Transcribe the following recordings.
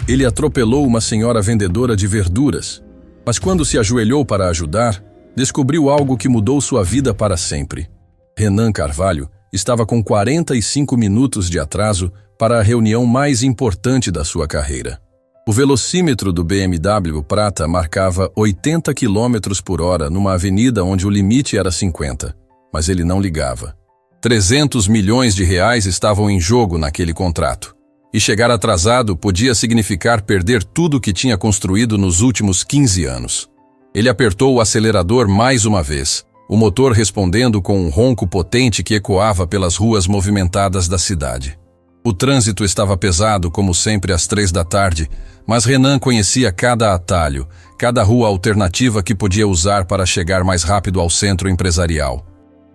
Ele atropelou uma senhora vendedora de verduras, mas quando se ajoelhou para ajudar, descobriu algo que mudou sua vida para sempre. Renan Carvalho estava com 45 minutos de atraso para a reunião mais importante da sua carreira. O velocímetro do BMW Prata marcava 80 km por hora numa avenida onde o limite era 50, mas ele não ligava. 300 milhões de reais estavam em jogo naquele contrato. E chegar atrasado podia significar perder tudo que tinha construído nos últimos 15 anos. Ele apertou o acelerador mais uma vez, o motor respondendo com um ronco potente que ecoava pelas ruas movimentadas da cidade. O trânsito estava pesado, como sempre, às 3 da tarde, mas Renan conhecia cada atalho, cada rua alternativa que podia usar para chegar mais rápido ao centro empresarial.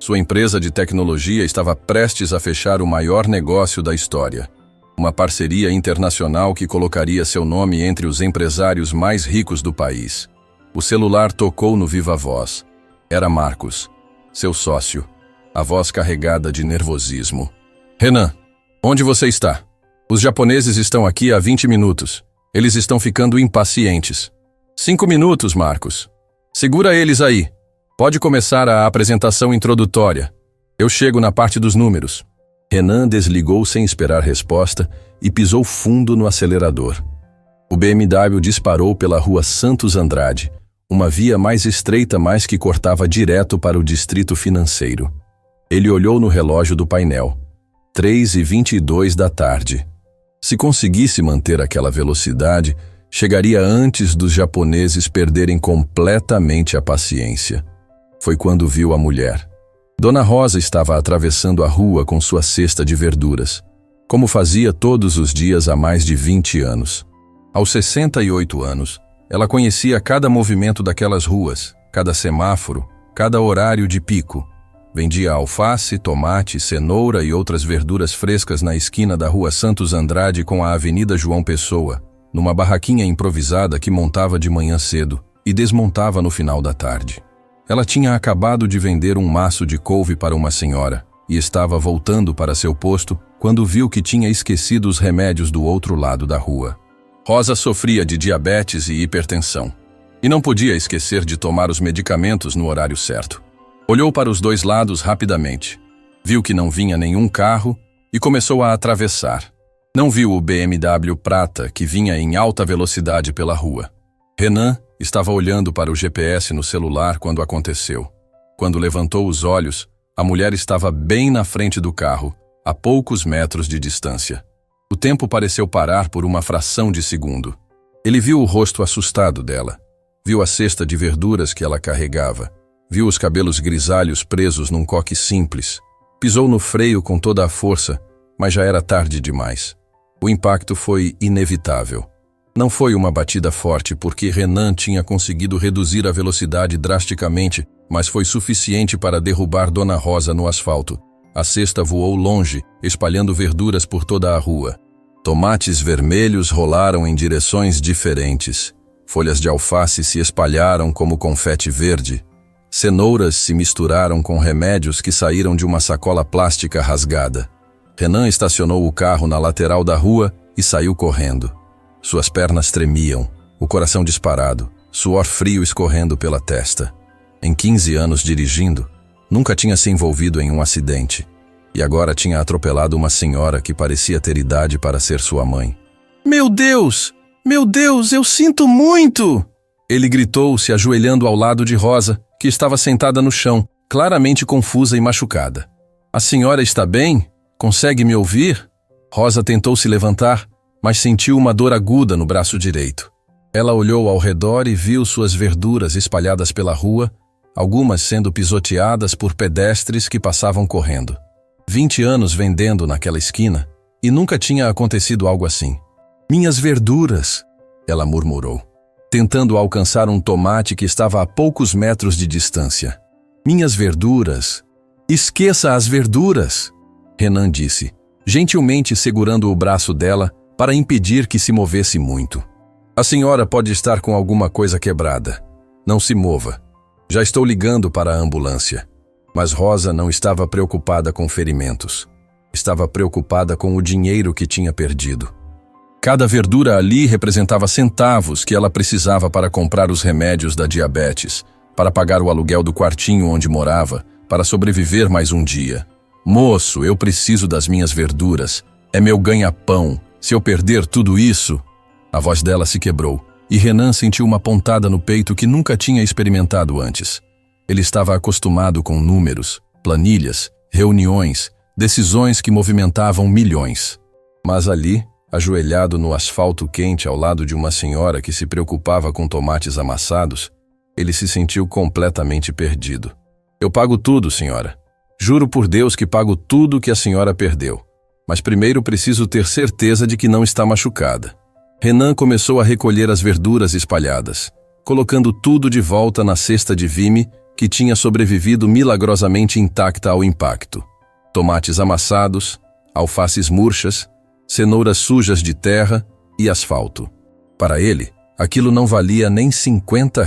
Sua empresa de tecnologia estava prestes a fechar o maior negócio da história. Uma parceria internacional que colocaria seu nome entre os empresários mais ricos do país. O celular tocou no viva voz. Era Marcos, seu sócio, a voz carregada de nervosismo. Renan, onde você está? Os japoneses estão aqui há 20 minutos. Eles estão ficando impacientes. 5 minutos, Marcos. Segura eles aí. Pode começar a apresentação introdutória. Eu chego na parte dos números. Renan desligou sem esperar resposta e pisou fundo no acelerador. O BMW disparou pela rua Santos Andrade, uma via mais estreita, mas que cortava direto para o distrito financeiro. Ele olhou no relógio do painel. 3h22 da tarde. Se conseguisse manter aquela velocidade, chegaria antes dos japoneses perderem completamente a paciência. Foi quando viu a mulher. Dona Rosa estava atravessando a rua com sua cesta de verduras, como fazia todos os dias há mais de 20 anos. Aos 68 anos, ela conhecia cada movimento daquelas ruas, cada semáforo, cada horário de pico. Vendia alface, tomate, cenoura e outras verduras frescas na esquina da rua Santos Andrade com a Avenida João Pessoa, numa barraquinha improvisada que montava de manhã cedo e desmontava no final da tarde. Ela tinha acabado de vender um maço de couve para uma senhora e estava voltando para seu posto quando viu que tinha esquecido os remédios do outro lado da rua. Rosa sofria de diabetes e hipertensão e não podia esquecer de tomar os medicamentos no horário certo. Olhou para os dois lados rapidamente. Viu que não vinha nenhum carro e começou a atravessar. Não viu o BMW Prata que vinha em alta velocidade pela rua. Renan estava olhando para o GPS no celular quando aconteceu. Quando levantou os olhos, a mulher estava bem na frente do carro, a poucos metros de distância. O tempo pareceu parar por uma fração de segundo. Ele viu o rosto assustado dela. Viu a cesta de verduras que ela carregava. Viu os cabelos grisalhos presos num coque simples. Pisou no freio com toda a força, mas já era tarde demais. O impacto foi inevitável. Não foi uma batida forte porque Renan tinha conseguido reduzir a velocidade drasticamente, mas foi suficiente para derrubar Dona Rosa no asfalto. A cesta voou longe, espalhando verduras por toda a rua. Tomates vermelhos rolaram em direções diferentes. Folhas de alface se espalharam como confete verde. Cenouras se misturaram com remédios que saíram de uma sacola plástica rasgada. Renan estacionou o carro na lateral da rua e saiu correndo. Suas pernas tremiam, o coração disparado, suor frio escorrendo pela testa. Em 15 anos dirigindo, nunca tinha se envolvido em um acidente. E agora tinha atropelado uma senhora que parecia ter idade para ser sua mãe. Meu Deus! Meu Deus, eu sinto muito! Ele gritou, se ajoelhando ao lado de Rosa, que estava sentada no chão, claramente confusa e machucada. A senhora está bem? Consegue me ouvir? Rosa tentou se levantar, mas sentiu uma dor aguda no braço direito. Ela olhou ao redor e viu suas verduras espalhadas pela rua, algumas sendo pisoteadas por pedestres que passavam correndo. 20 anos vendendo naquela esquina, e nunca tinha acontecido algo assim. Minhas verduras, ela murmurou, tentando alcançar um tomate que estava a poucos metros de distância. Minhas verduras. Esqueça as verduras, Renan disse, gentilmente segurando o braço dela para impedir que se movesse muito. A senhora pode estar com alguma coisa quebrada. Não se mova. Já estou ligando para a ambulância. Mas Rosa não estava preocupada com ferimentos. Estava preocupada com o dinheiro que tinha perdido. Cada verdura ali representava centavos que ela precisava para comprar os remédios da diabetes, para pagar o aluguel do quartinho onde morava, para sobreviver mais um dia. Moço, eu preciso das minhas verduras. É meu ganha-pão. Se eu perder tudo isso... A voz dela se quebrou, e Renan sentiu uma pontada no peito que nunca tinha experimentado antes. Ele estava acostumado com números, planilhas, reuniões, decisões que movimentavam milhões. Mas ali, ajoelhado no asfalto quente ao lado de uma senhora que se preocupava com tomates amassados, ele se sentiu completamente perdido. Eu pago tudo, senhora. Juro por Deus que pago tudo que a senhora perdeu. Mas primeiro preciso ter certeza de que não está machucada. Renan começou a recolher as verduras espalhadas, colocando tudo de volta na cesta de vime que tinha sobrevivido milagrosamente intacta ao impacto. Tomates amassados, alfaces murchas, cenouras sujas de terra e asfalto. Para ele, aquilo não valia nem R$ 50.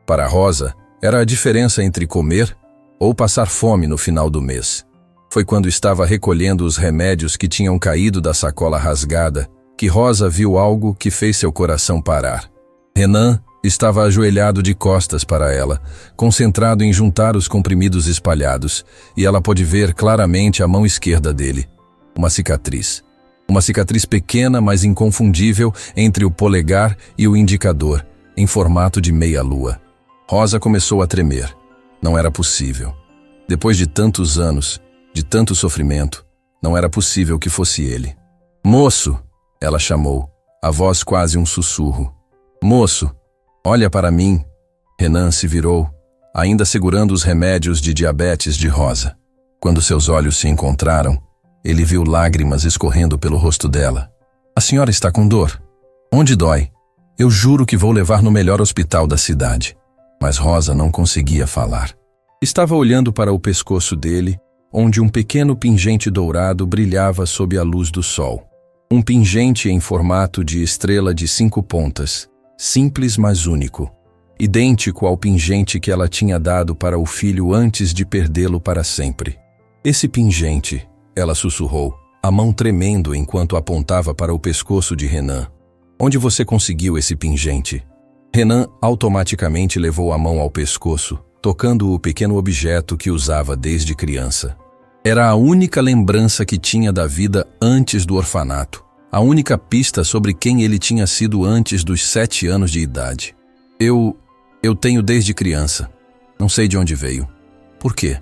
Para Rosa, era a diferença entre comer ou passar fome no final do mês. Foi quando estava recolhendo os remédios que tinham caído da sacola rasgada que Rosa viu algo que fez seu coração parar. Renan estava ajoelhado de costas para ela, concentrado em juntar os comprimidos espalhados, e ela pôde ver claramente a mão esquerda dele. Uma cicatriz. Uma cicatriz pequena, mas inconfundível, entre o polegar e o indicador, em formato de meia-lua. Rosa começou a tremer. Não era possível. Depois de tantos anos, de tanto sofrimento, não era possível que fosse ele. Moço! Ela chamou, a voz quase um sussurro. Moço, olha para mim. Renan se virou, ainda segurando os remédios de diabetes de Rosa. Quando seus olhos se encontraram, ele viu lágrimas escorrendo pelo rosto dela. A senhora está com dor? Onde dói? Eu juro que vou levar no melhor hospital da cidade. Mas Rosa não conseguia falar. Estava olhando para o pescoço dele, onde um pequeno pingente dourado brilhava sob a luz do sol. Um pingente em formato de estrela de 5 pontas, simples mas único, idêntico ao pingente que ela tinha dado para o filho antes de perdê-lo para sempre. Esse pingente, ela sussurrou, a mão tremendo enquanto apontava para o pescoço de Renan. Onde você conseguiu esse pingente? Renan automaticamente levou a mão ao pescoço, tocando o pequeno objeto que usava desde criança. Era a única lembrança que tinha da vida antes do orfanato, a única pista sobre quem ele tinha sido antes dos 7 anos de idade. Eu tenho desde criança. Não sei de onde veio. Por quê?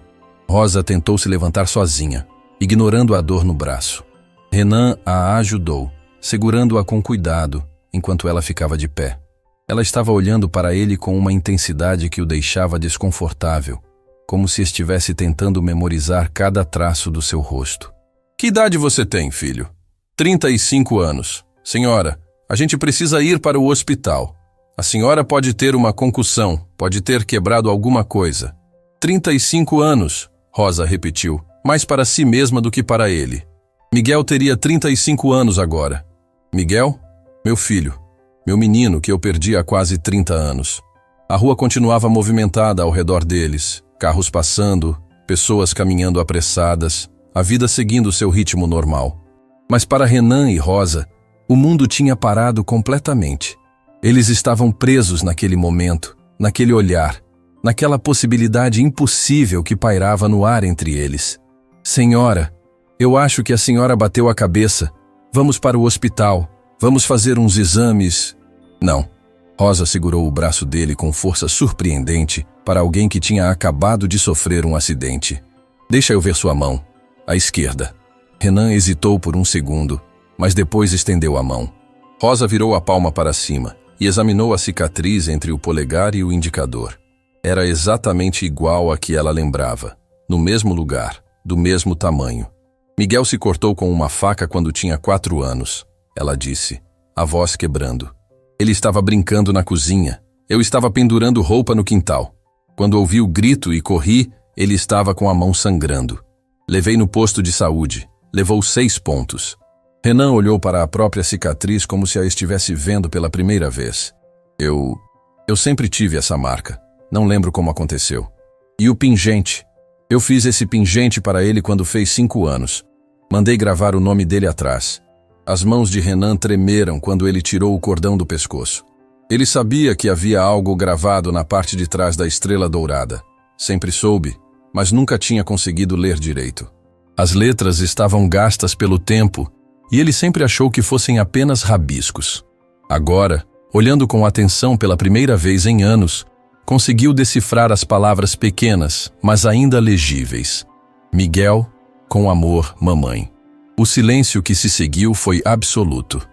Rosa tentou se levantar sozinha, ignorando a dor no braço. Renan a ajudou, segurando-a com cuidado, enquanto ela ficava de pé. Ela estava olhando para ele com uma intensidade que o deixava desconfortável, como se estivesse tentando memorizar cada traço do seu rosto. Que idade você tem, filho? 35 anos. Senhora, a gente precisa ir para o hospital. A senhora pode ter uma concussão, pode ter quebrado alguma coisa. 35 anos, Rosa repetiu, mais para si mesma do que para ele. Miguel teria 35 anos agora. Miguel? Meu filho. Meu menino que eu perdi há quase 30 anos. A rua continuava movimentada ao redor deles. Carros passando, pessoas caminhando apressadas, a vida seguindo seu ritmo normal. Mas para Renan e Rosa, o mundo tinha parado completamente. Eles estavam presos naquele momento, naquele olhar, naquela possibilidade impossível que pairava no ar entre eles. Senhora, eu acho que a senhora bateu a cabeça. Vamos para o hospital. Vamos fazer uns exames. Não. Rosa segurou o braço dele com força surpreendente para alguém que tinha acabado de sofrer um acidente. Deixa eu ver sua mão. À esquerda. Renan hesitou por um segundo, mas depois estendeu a mão. Rosa virou a palma para cima e examinou a cicatriz entre o polegar e o indicador. Era exatamente igual à que ela lembrava, no mesmo lugar, do mesmo tamanho. Miguel se cortou com uma faca quando tinha 4 anos, ela disse, a voz quebrando. Ele estava brincando na cozinha. Eu estava pendurando roupa no quintal. Quando ouvi o grito e corri, ele estava com a mão sangrando. Levei no posto de saúde. Levou 6 pontos. Renan olhou para a própria cicatriz como se a estivesse vendo pela primeira vez. Eu sempre tive essa marca. Não lembro como aconteceu. E o pingente? Eu fiz esse pingente para ele quando fez 5 anos. Mandei gravar o nome dele atrás. As mãos de Renan tremeram quando ele tirou o cordão do pescoço. Ele sabia que havia algo gravado na parte de trás da estrela dourada. Sempre soube, mas nunca tinha conseguido ler direito. As letras estavam gastas pelo tempo e ele sempre achou que fossem apenas rabiscos. Agora, olhando com atenção pela primeira vez em anos, conseguiu decifrar as palavras pequenas, mas ainda legíveis. Miguel, com amor, mamãe. O silêncio que se seguiu foi absoluto.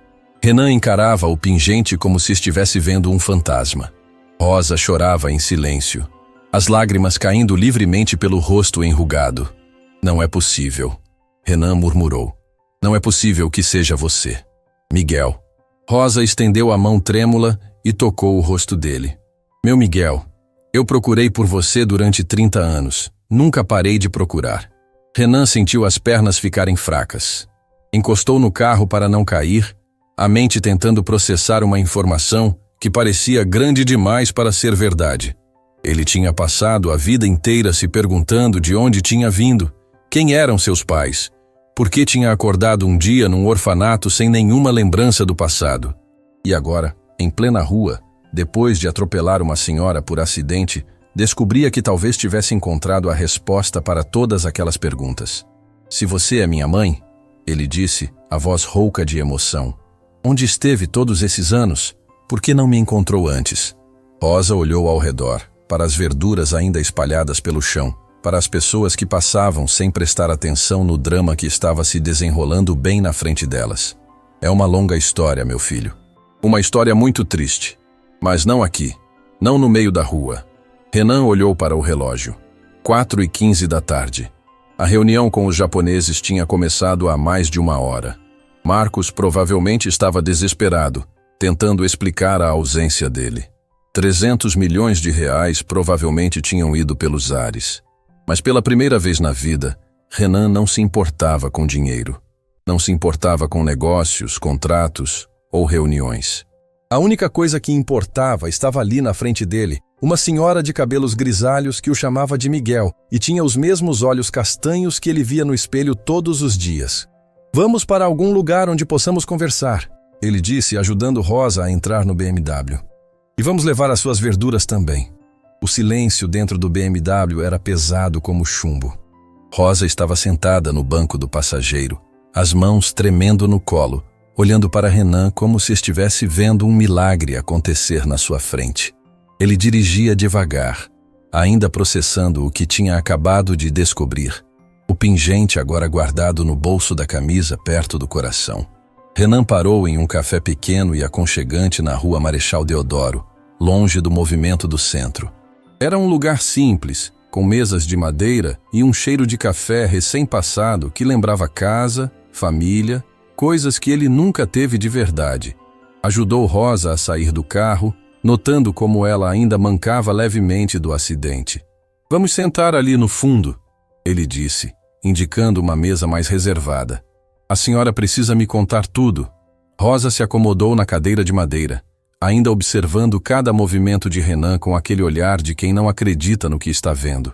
Renan encarava o pingente como se estivesse vendo um fantasma. Rosa chorava em silêncio, as lágrimas caindo livremente pelo rosto enrugado. Não é possível, Renan murmurou. Não é possível que seja você. Miguel. Rosa estendeu a mão trêmula e tocou o rosto dele. Meu Miguel, eu procurei por você durante 30 anos. Nunca parei de procurar. Renan sentiu as pernas ficarem fracas. Encostou no carro para não cair, a mente tentando processar uma informação que parecia grande demais para ser verdade. Ele tinha passado a vida inteira se perguntando de onde tinha vindo, quem eram seus pais, por que tinha acordado um dia num orfanato sem nenhuma lembrança do passado. E agora, em plena rua, depois de atropelar uma senhora por acidente, descobria que talvez tivesse encontrado a resposta para todas aquelas perguntas. Se você é minha mãe, ele disse, a voz rouca de emoção. Onde esteve todos esses anos? Por que não me encontrou antes? Rosa olhou ao redor, para as verduras ainda espalhadas pelo chão, para as pessoas que passavam sem prestar atenção no drama que estava se desenrolando bem na frente delas. É uma longa história, meu filho. Uma história muito triste. Mas não aqui, não no meio da rua. Renan olhou para o relógio. 4h15 da tarde. A reunião com os japoneses tinha começado há mais de 1 hora. Marcos provavelmente estava desesperado, tentando explicar a ausência dele. 300 milhões de reais provavelmente tinham ido pelos ares. Mas pela primeira vez na vida, Renan não se importava com dinheiro. Não se importava com negócios, contratos ou reuniões. A única coisa que importava estava ali na frente dele, uma senhora de cabelos grisalhos que o chamava de Miguel e tinha os mesmos olhos castanhos que ele via no espelho todos os dias. Vamos para algum lugar onde possamos conversar, ele disse, ajudando Rosa a entrar no BMW. E vamos levar as suas verduras também. O silêncio dentro do BMW era pesado como chumbo. Rosa estava sentada no banco do passageiro, as mãos tremendo no colo, olhando para Renan como se estivesse vendo um milagre acontecer na sua frente. Ele dirigia devagar, ainda processando o que tinha acabado de descobrir. O pingente agora guardado no bolso da camisa perto do coração. Renan parou em um café pequeno e aconchegante na rua Marechal Deodoro, longe do movimento do centro. Era um lugar simples, com mesas de madeira e um cheiro de café recém-passado que lembrava casa, família, coisas que ele nunca teve de verdade. Ajudou Rosa a sair do carro, notando como ela ainda mancava levemente do acidente. Vamos sentar ali no fundo, ele disse, indicando uma mesa mais reservada. A senhora precisa me contar tudo. Rosa se acomodou na cadeira de madeira, ainda observando cada movimento de Renan com aquele olhar de quem não acredita no que está vendo.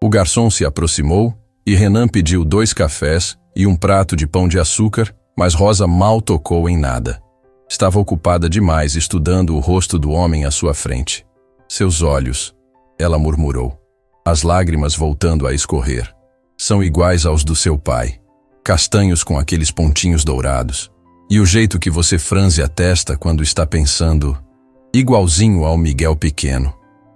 O garçom se aproximou e Renan pediu 2 cafés e um prato de pão de açúcar, mas Rosa mal tocou em nada. Estava ocupada demais estudando o rosto do homem à sua frente. Seus olhos, ela murmurou, as lágrimas voltando a escorrer, são iguais aos do seu pai, castanhos com aqueles pontinhos dourados. E o jeito que você franze a testa quando está pensando, igualzinho ao Miguel pequeno.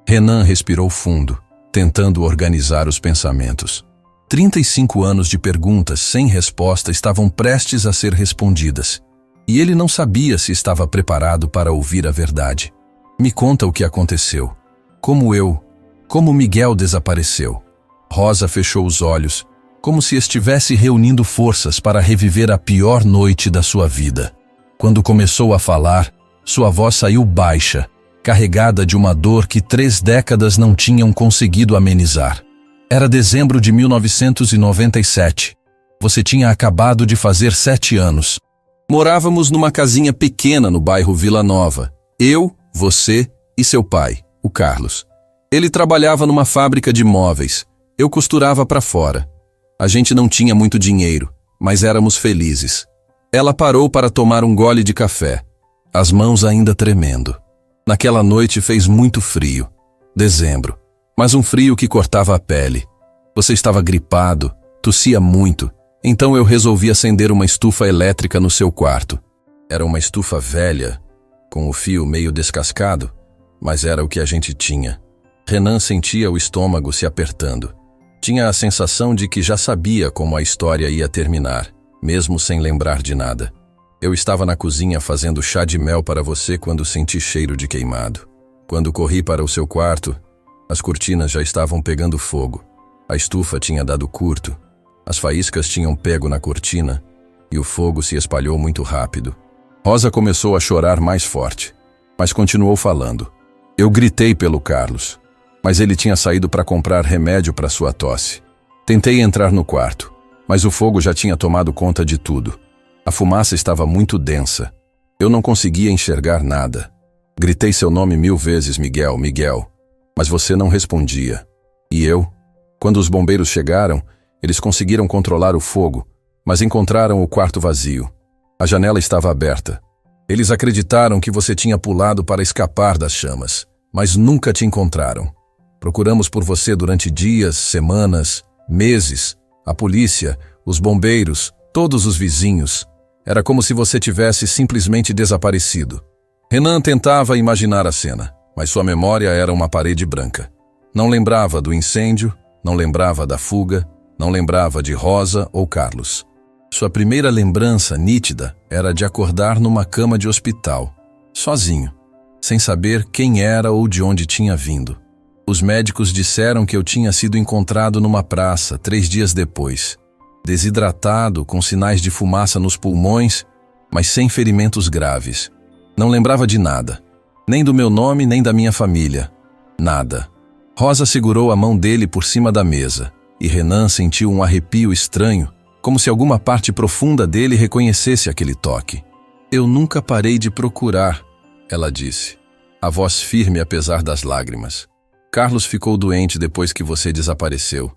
Renan respirou fundo, tentando organizar os pensamentos. 35 anos de perguntas sem resposta estavam prestes a ser respondidas, e ele não sabia se estava preparado para ouvir a verdade. Me conta o que aconteceu. Como Miguel desapareceu. Rosa fechou os olhos, como se estivesse reunindo forças para reviver a pior noite da sua vida. Quando começou a falar, sua voz saiu baixa, carregada de uma dor que 3 décadas não tinham conseguido amenizar. Era dezembro de 1997. Você tinha acabado de fazer 7 anos. Morávamos numa casinha pequena no bairro Vila Nova. Eu, você e seu pai, o Carlos. Ele trabalhava numa fábrica de móveis. Eu costurava para fora. A gente não tinha muito dinheiro, mas éramos felizes. Ela parou para tomar um gole de café, as mãos ainda tremendo. Naquela noite fez muito frio. Dezembro, mas um frio que cortava a pele. Você estava gripado, tossia muito, então eu resolvi acender uma estufa elétrica no seu quarto. Era uma estufa velha, com o fio meio descascado, mas era o que a gente tinha. Renan sentia o estômago se apertando. Tinha a sensação de que já sabia como a história ia terminar, mesmo sem lembrar de nada. Eu estava na cozinha fazendo chá de mel para você quando senti cheiro de queimado. Quando corri para o seu quarto, as cortinas já estavam pegando fogo. A estufa tinha dado curto. As faíscas tinham pego na cortina e o fogo se espalhou muito rápido. Rosa começou a chorar mais forte, mas continuou falando. Eu gritei pelo Carlos, mas ele tinha saído para comprar remédio para sua tosse. Tentei entrar no quarto, mas o fogo já tinha tomado conta de tudo. A fumaça estava muito densa. Eu não conseguia enxergar nada. Gritei seu nome 1000 vezes, Miguel, Miguel, mas você não respondia. E eu? Quando os bombeiros chegaram, eles conseguiram controlar o fogo, mas encontraram o quarto vazio. A janela estava aberta. Eles acreditaram que você tinha pulado para escapar das chamas, mas nunca te encontraram. Procuramos por você durante dias, semanas, meses. A polícia, os bombeiros, todos os vizinhos. Era como se você tivesse simplesmente desaparecido. Renan tentava imaginar a cena, mas sua memória era uma parede branca. Não lembrava do incêndio, não lembrava da fuga, não lembrava de Rosa ou Carlos. Sua primeira lembrança nítida era de acordar numa cama de hospital, sozinho, sem saber quem era ou de onde tinha vindo. Os médicos disseram que eu tinha sido encontrado numa praça 3 dias depois, desidratado, com sinais de fumaça nos pulmões, mas sem ferimentos graves. Não lembrava de nada, nem do meu nome, nem da minha família. Nada. Rosa segurou a mão dele por cima da mesa, e Renan sentiu um arrepio estranho, como se alguma parte profunda dele reconhecesse aquele toque. Eu nunca parei de procurar, ela disse, a voz firme apesar das lágrimas. Carlos ficou doente depois que você desapareceu.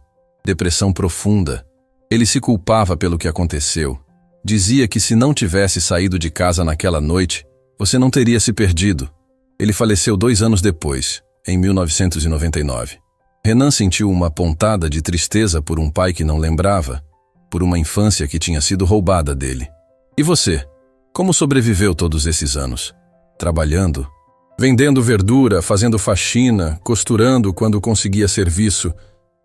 Depressão profunda. Ele se culpava pelo que aconteceu. Dizia que se não tivesse saído de casa naquela noite, você não teria se perdido. Ele faleceu 2 anos depois, em 1999. Renan sentiu uma pontada de tristeza por um pai que não lembrava, por uma infância que tinha sido roubada dele. E você? Como sobreviveu todos esses anos? Trabalhando? Vendendo verdura, fazendo faxina, costurando quando conseguia serviço,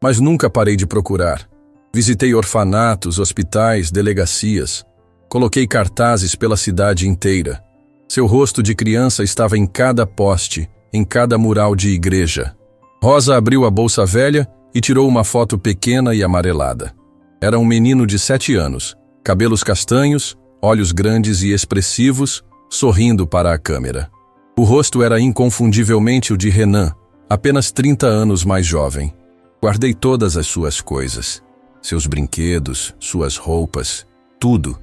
mas nunca parei de procurar. Visitei orfanatos, hospitais, delegacias. Coloquei cartazes pela cidade inteira. Seu rosto de criança estava em cada poste, em cada mural de igreja. Rosa abriu a bolsa velha e tirou uma foto pequena e amarelada. Era um menino de 7 anos, cabelos castanhos, olhos grandes e expressivos, sorrindo para a câmera. O rosto era inconfundivelmente o de Renan, apenas 30 anos mais jovem. Guardei todas as suas coisas, seus brinquedos, suas roupas, tudo.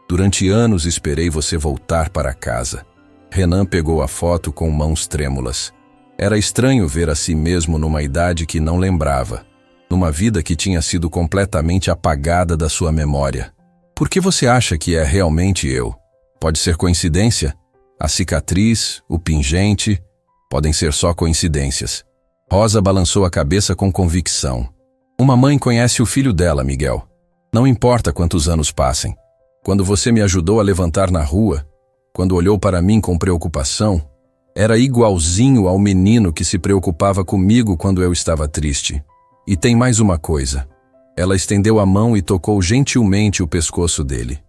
Durante anos esperei você voltar para casa. Renan pegou a foto com mãos trêmulas. Era estranho ver a si mesmo numa idade que não lembrava, numa vida que tinha sido completamente apagada da sua memória. Por que você acha que é realmente eu? Pode ser coincidência? A cicatriz, o pingente, podem ser só coincidências. Rosa balançou a cabeça com convicção. Uma mãe conhece o filho dela, Miguel. Não importa quantos anos passem. Quando você me ajudou a levantar na rua, quando olhou para mim com preocupação, era igualzinho ao menino que se preocupava comigo quando eu estava triste. E tem mais uma coisa. Ela estendeu a mão e tocou gentilmente o pescoço dele.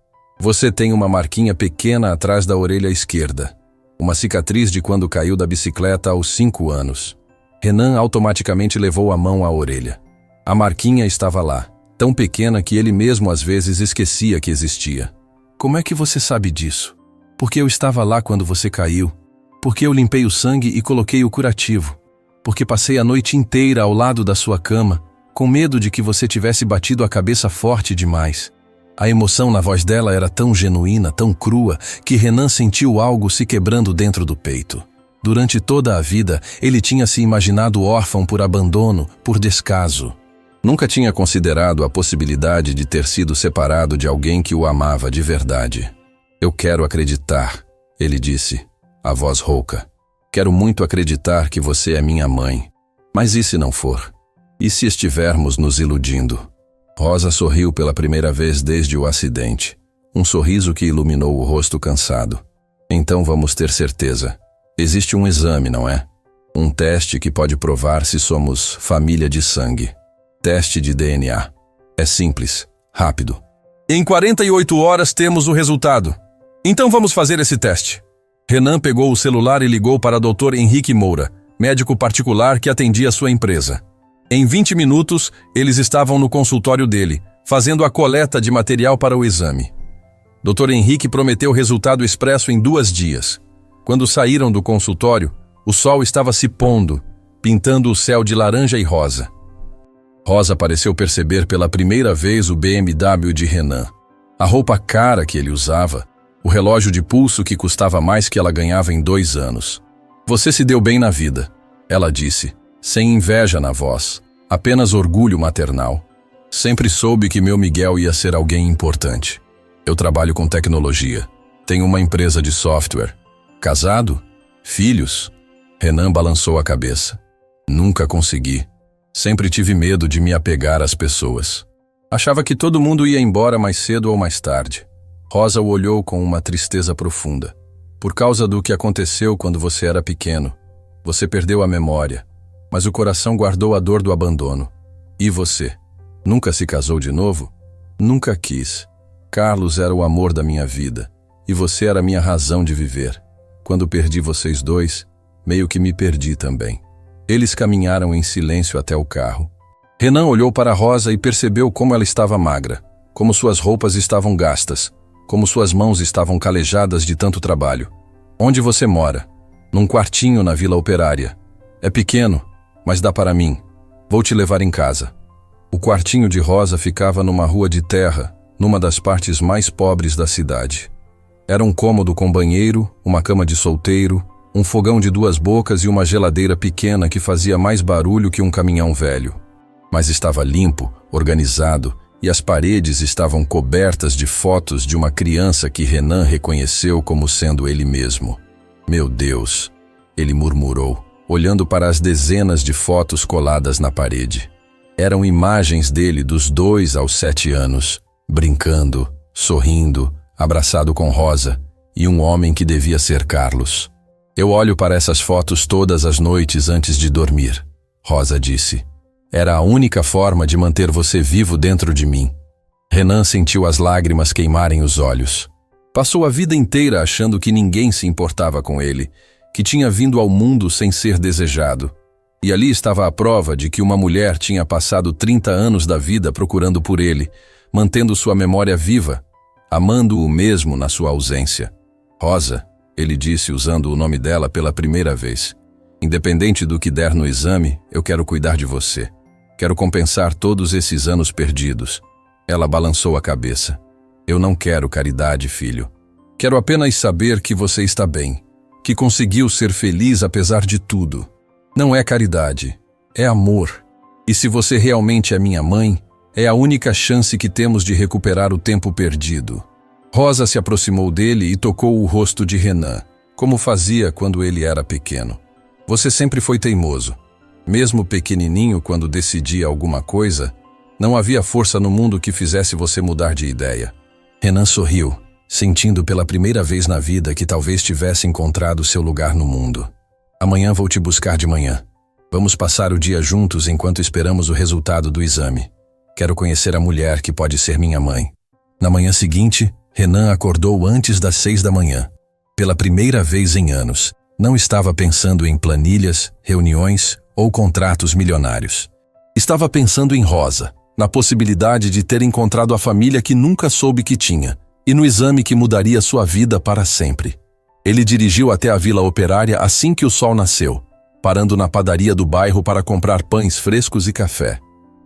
Você tem uma marquinha pequena atrás da orelha esquerda. Uma cicatriz de quando caiu da bicicleta aos 5 anos. Renan automaticamente levou a mão à orelha. A marquinha estava lá, tão pequena que ele mesmo às vezes esquecia que existia. Como é que você sabe disso? Porque eu estava lá quando você caiu. Porque eu limpei o sangue e coloquei o curativo. Porque passei a noite inteira ao lado da sua cama, com medo de que você tivesse batido a cabeça forte demais. A emoção na voz dela era tão genuína, tão crua, que Renan sentiu algo se quebrando dentro do peito. Durante toda a vida, ele tinha se imaginado órfão por abandono, por descaso. Nunca tinha considerado a possibilidade de ter sido separado de alguém que o amava de verdade. Eu quero acreditar, ele disse, a voz rouca. Quero muito acreditar que você é minha mãe. Mas e se não for? E se estivermos nos iludindo? Rosa sorriu pela primeira vez desde o acidente. Um sorriso que iluminou o rosto cansado. Então vamos ter certeza. Existe um exame, não é? Um teste que pode provar se somos família de sangue. Teste de DNA. É simples, rápido. Em 48 horas temos o resultado. Então vamos fazer esse teste. Renan pegou o celular e ligou para o Dr. Henrique Moura, médico particular que atendia sua empresa. Em 20 minutos, eles estavam no consultório dele, fazendo a coleta de material para o exame. Dr. Henrique prometeu resultado expresso em 2 dias. Quando saíram do consultório, o sol estava se pondo, pintando o céu de laranja e rosa. Rosa pareceu perceber pela primeira vez o BMW de Renan. A roupa cara que ele usava, o relógio de pulso que custava mais que ela ganhava em 2 anos. Você se deu bem na vida, ela disse, sem inveja na voz, apenas orgulho maternal. Sempre soube que meu Miguel ia ser alguém importante. Eu trabalho com tecnologia. Tenho uma empresa de software. Casado? Filhos? Renan balançou a cabeça. Nunca consegui. Sempre tive medo de me apegar às pessoas. Achava que todo mundo ia embora mais cedo ou mais tarde. Rosa o olhou com uma tristeza profunda. Por causa do que aconteceu quando você era pequeno. Você perdeu a memória, mas o coração guardou a dor do abandono. E você? Nunca se casou de novo? Nunca quis. Carlos era o amor da minha vida, e você era a minha razão de viver. Quando perdi vocês dois, meio que me perdi também. Eles caminharam em silêncio até o carro. Renan olhou para Rosa e percebeu como ela estava magra, como suas roupas estavam gastas, como suas mãos estavam calejadas de tanto trabalho. Onde você mora? Num quartinho na Vila Operária. É pequeno, mas dá para mim. Vou te levar em casa. O quartinho de Rosa ficava numa rua de terra, numa das partes mais pobres da cidade. Era um cômodo com banheiro, uma cama de solteiro, um fogão de 2 bocas e uma geladeira pequena que fazia mais barulho que um caminhão velho. Mas estava limpo, organizado, e as paredes estavam cobertas de fotos de uma criança que Renan reconheceu como sendo ele mesmo. Meu Deus, ele murmurou, olhando para as dezenas de fotos coladas na parede. Eram imagens dele dos 2 aos 7 anos, brincando, sorrindo, abraçado com Rosa, e um homem que devia ser Carlos. Eu olho para essas fotos todas as noites antes de dormir, Rosa disse. Era a única forma de manter você vivo dentro de mim. Renan sentiu as lágrimas queimarem os olhos. Passou a vida inteira achando que ninguém se importava com ele, que tinha vindo ao mundo sem ser desejado. E ali estava a prova de que uma mulher tinha passado 30 anos da vida procurando por ele, mantendo sua memória viva, amando-o mesmo na sua ausência. Rosa, ele disse usando o nome dela pela primeira vez. Independente do que der no exame, eu quero cuidar de você. Quero compensar todos esses anos perdidos. Ela balançou a cabeça. Eu não quero caridade, filho. Quero apenas saber que você está bem, que conseguiu ser feliz apesar de tudo. Não é caridade, é amor. E se você realmente é minha mãe, é a única chance que temos de recuperar o tempo perdido. Rosa se aproximou dele e tocou o rosto de Renan, como fazia quando ele era pequeno. Você sempre foi teimoso. Mesmo pequenininho, quando decidia alguma coisa, não havia força no mundo que fizesse você mudar de ideia. Renan sorriu, sentindo pela primeira vez na vida que talvez tivesse encontrado seu lugar no mundo. Amanhã vou te buscar de manhã. Vamos passar o dia juntos enquanto esperamos o resultado do exame. Quero conhecer a mulher que pode ser minha mãe. Na manhã seguinte, Renan acordou antes das 6 da manhã. Pela primeira vez em anos, não estava pensando em planilhas, reuniões ou contratos milionários. Estava pensando em Rosa, na possibilidade de ter encontrado a família que nunca soube que tinha, e no exame que mudaria sua vida para sempre. Ele dirigiu até a Vila Operária assim que o sol nasceu, parando na padaria do bairro para comprar pães frescos e café.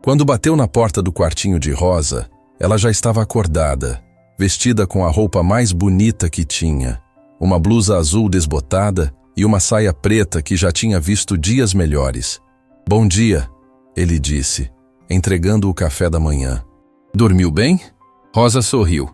Quando bateu na porta do quartinho de Rosa, ela já estava acordada, vestida com a roupa mais bonita que tinha, uma blusa azul desbotada e uma saia preta que já tinha visto dias melhores. Bom dia, ele disse, entregando o café da manhã. Dormiu bem? Rosa sorriu.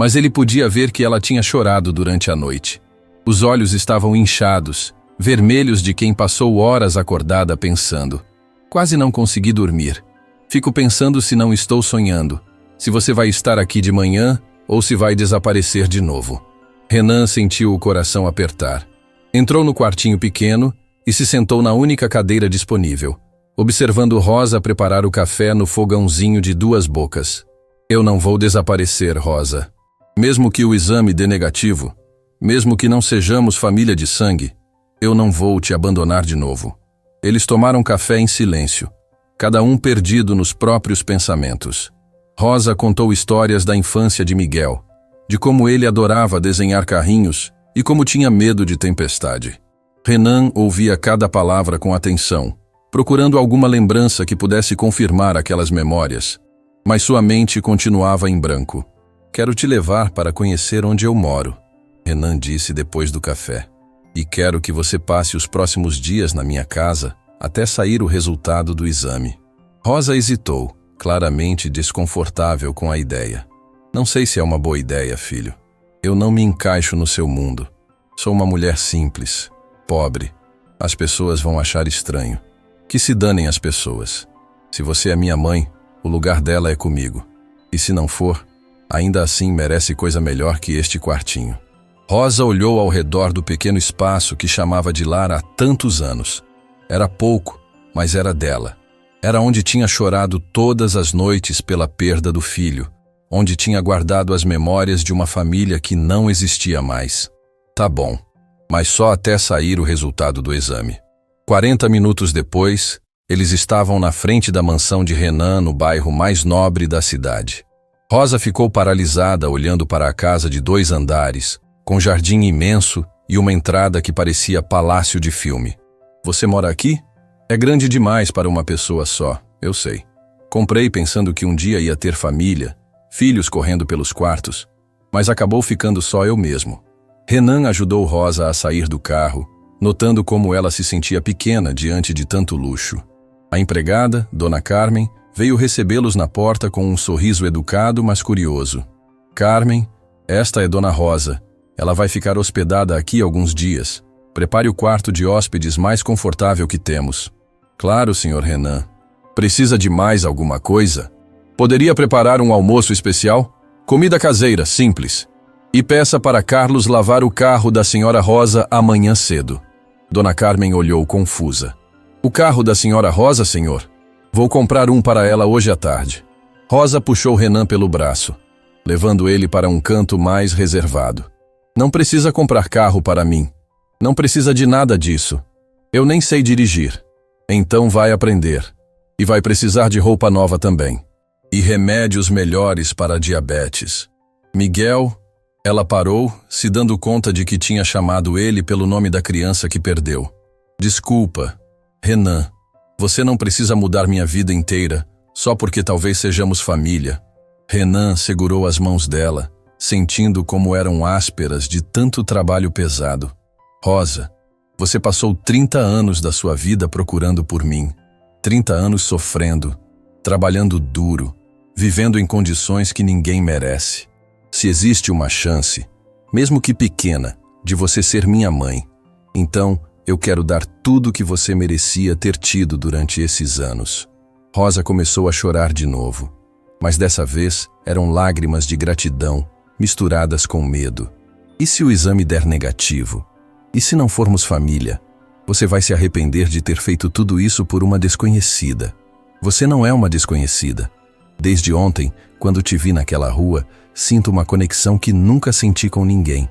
mas ele podia ver que ela tinha chorado durante a noite. Os olhos estavam inchados, vermelhos de quem passou horas acordada pensando. Quase não consegui dormir. Fico pensando se não estou sonhando, se você vai estar aqui de manhã ou se vai desaparecer de novo. Renan sentiu o coração apertar. Entrou no quartinho pequeno e se sentou na única cadeira disponível, observando Rosa preparar o café no fogãozinho de 2 bocas. Eu não vou desaparecer, Rosa. Mesmo que o exame dê negativo, mesmo que não sejamos família de sangue, eu não vou te abandonar de novo. Eles tomaram café em silêncio, cada um perdido nos próprios pensamentos. Rosa contou histórias da infância de Miguel, de como ele adorava desenhar carrinhos e como tinha medo de tempestade. Renan ouvia cada palavra com atenção, procurando alguma lembrança que pudesse confirmar aquelas memórias, mas sua mente continuava em branco. Quero te levar para conhecer onde eu moro, Renan disse depois do café. E quero que você passe os próximos dias na minha casa até sair o resultado do exame. Rosa hesitou, claramente desconfortável com a ideia. Não sei se é uma boa ideia, filho. Eu não me encaixo no seu mundo. Sou uma mulher simples, pobre. As pessoas vão achar estranho. Que se danem as pessoas. Se você é minha mãe, o lugar dela é comigo. E se não for, ainda assim merece coisa melhor que este quartinho. Rosa olhou ao redor do pequeno espaço que chamava de lar há tantos anos. Era pouco, mas era dela. Era onde tinha chorado todas as noites pela perda do filho, onde tinha guardado as memórias de uma família que não existia mais. Tá bom, mas só até sair o resultado do exame. 40 minutos depois, eles estavam na frente da mansão de Renan no bairro mais nobre da cidade. Rosa ficou paralisada olhando para a casa de 2 andares, com jardim imenso e uma entrada que parecia palácio de filme. Você mora aqui? É grande demais para uma pessoa só, eu sei. Comprei pensando que um dia ia ter família, filhos correndo pelos quartos, mas acabou ficando só eu mesmo. Renan ajudou Rosa a sair do carro, notando como ela se sentia pequena diante de tanto luxo. A empregada, Dona Carmen, veio recebê-los na porta com um sorriso educado, mas curioso. Carmen, esta é Dona Rosa. Ela vai ficar hospedada aqui alguns dias. Prepare o quarto de hóspedes mais confortável que temos. Claro, Sr. Renan. Precisa de mais alguma coisa? Poderia preparar um almoço especial? Comida caseira, simples. E peça para Carlos lavar o carro da Sra. Rosa amanhã cedo. Dona Carmen olhou confusa. O carro da Sra. Rosa, senhor? Vou comprar um para ela hoje à tarde. Rosa puxou Renan pelo braço, levando ele para um canto mais reservado. Não precisa comprar carro para mim. Não precisa de nada disso. Eu nem sei dirigir. Então vai aprender. E vai precisar de roupa nova também. E remédios melhores para a diabetes. Miguel... Ela parou, se dando conta de que tinha chamado ele pelo nome da criança que perdeu. Desculpa, Renan. Você não precisa mudar minha vida inteira, só porque talvez sejamos família. Renan segurou as mãos dela, sentindo como eram ásperas de tanto trabalho pesado. Rosa, você passou 30 anos da sua vida procurando por mim. 30 anos sofrendo, trabalhando duro, vivendo em condições que ninguém merece. Se existe uma chance, mesmo que pequena, de você ser minha mãe, então eu quero dar tudo o que você merecia ter tido durante esses anos. Rosa começou a chorar de novo, mas dessa vez eram lágrimas de gratidão misturadas com medo. E se o exame der negativo? E se não formos família? Você vai se arrepender de ter feito tudo isso por uma desconhecida. Você não é uma desconhecida. Desde ontem, quando te vi naquela rua, sinto uma conexão que nunca senti com ninguém.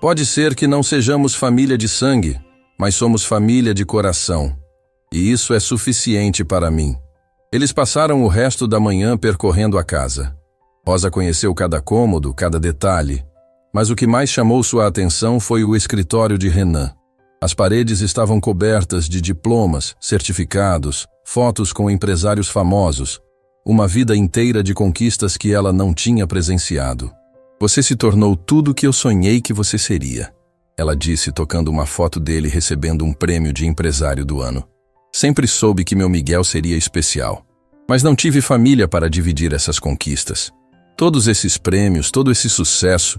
Pode ser que não sejamos família de sangue, mas somos família de coração. E isso é suficiente para mim. Eles passaram o resto da manhã percorrendo a casa. Rosa conheceu cada cômodo, cada detalhe. Mas o que mais chamou sua atenção foi o escritório de Renan. As paredes estavam cobertas de diplomas, certificados, fotos com empresários famosos. Uma vida inteira de conquistas que ela não tinha presenciado. Você se tornou tudo o que eu sonhei que você seria, ela disse tocando uma foto dele recebendo um prêmio de empresário do ano. Sempre soube que meu Miguel seria especial, mas não tive família para dividir essas conquistas. Todos esses prêmios, todo esse sucesso,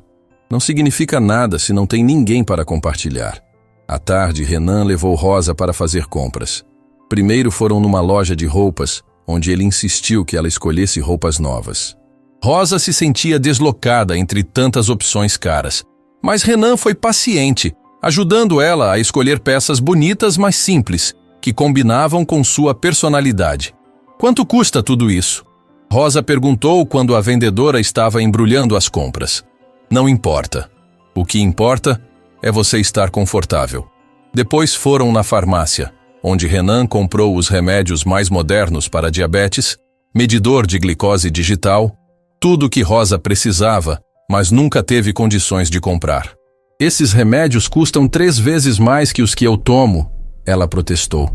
não significa nada se não tem ninguém para compartilhar. À tarde, Renan levou Rosa para fazer compras. Primeiro foram numa loja de roupas, onde ele insistiu que ela escolhesse roupas novas. Rosa se sentia deslocada entre tantas opções caras, mas Renan foi paciente, ajudando ela a escolher peças bonitas, mas simples, que combinavam com sua personalidade. Quanto custa tudo isso? Rosa perguntou quando a vendedora estava embrulhando as compras. Não importa. O que importa é você estar confortável. Depois foram na farmácia, onde Renan comprou os remédios mais modernos para diabetes, medidor de glicose digital, tudo que Rosa precisava, mas nunca teve condições de comprar. Esses remédios custam 3 vezes mais que os que eu tomo, ela protestou.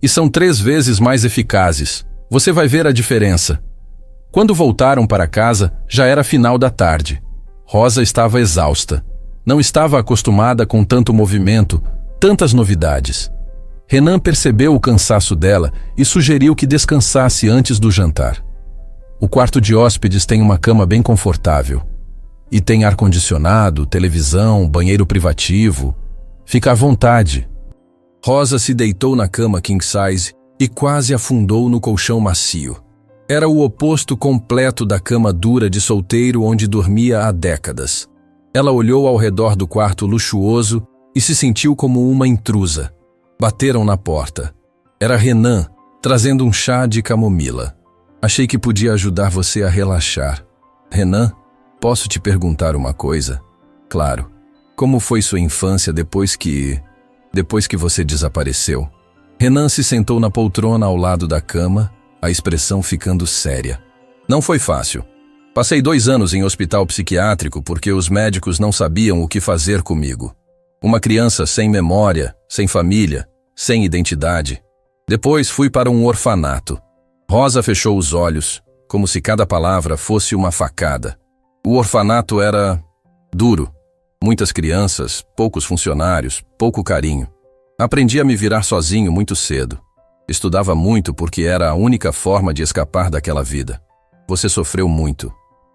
E são 3 vezes mais eficazes. Você vai ver a diferença. Quando voltaram para casa, já era final da tarde. Rosa estava exausta. Não estava acostumada com tanto movimento, tantas novidades. Renan percebeu o cansaço dela e sugeriu que descansasse antes do jantar. O quarto de hóspedes tem uma cama bem confortável. E tem ar-condicionado, televisão, banheiro privativo. Fica à vontade. Rosa se deitou na cama king size e quase afundou no colchão macio. Era o oposto completo da cama dura de solteiro onde dormia há décadas. Ela olhou ao redor do quarto luxuoso e se sentiu como uma intrusa. Bateram na porta. Era Renan, trazendo um chá de camomila. Achei que podia ajudar você a relaxar. Renan, posso te perguntar uma coisa? Claro. Como foi sua infância depois que você desapareceu? Renan se sentou na poltrona ao lado da cama, a expressão ficando séria. Não foi fácil. Passei 2 anos em hospital psiquiátrico porque os médicos não sabiam o que fazer comigo. Uma criança sem memória, sem família, sem identidade. Depois fui para um orfanato. Rosa fechou os olhos, como se cada palavra fosse uma facada. O orfanato era duro. Muitas crianças, poucos funcionários, pouco carinho. Aprendi a me virar sozinho muito cedo. Estudava muito porque era a única forma de escapar daquela vida. Você sofreu muito.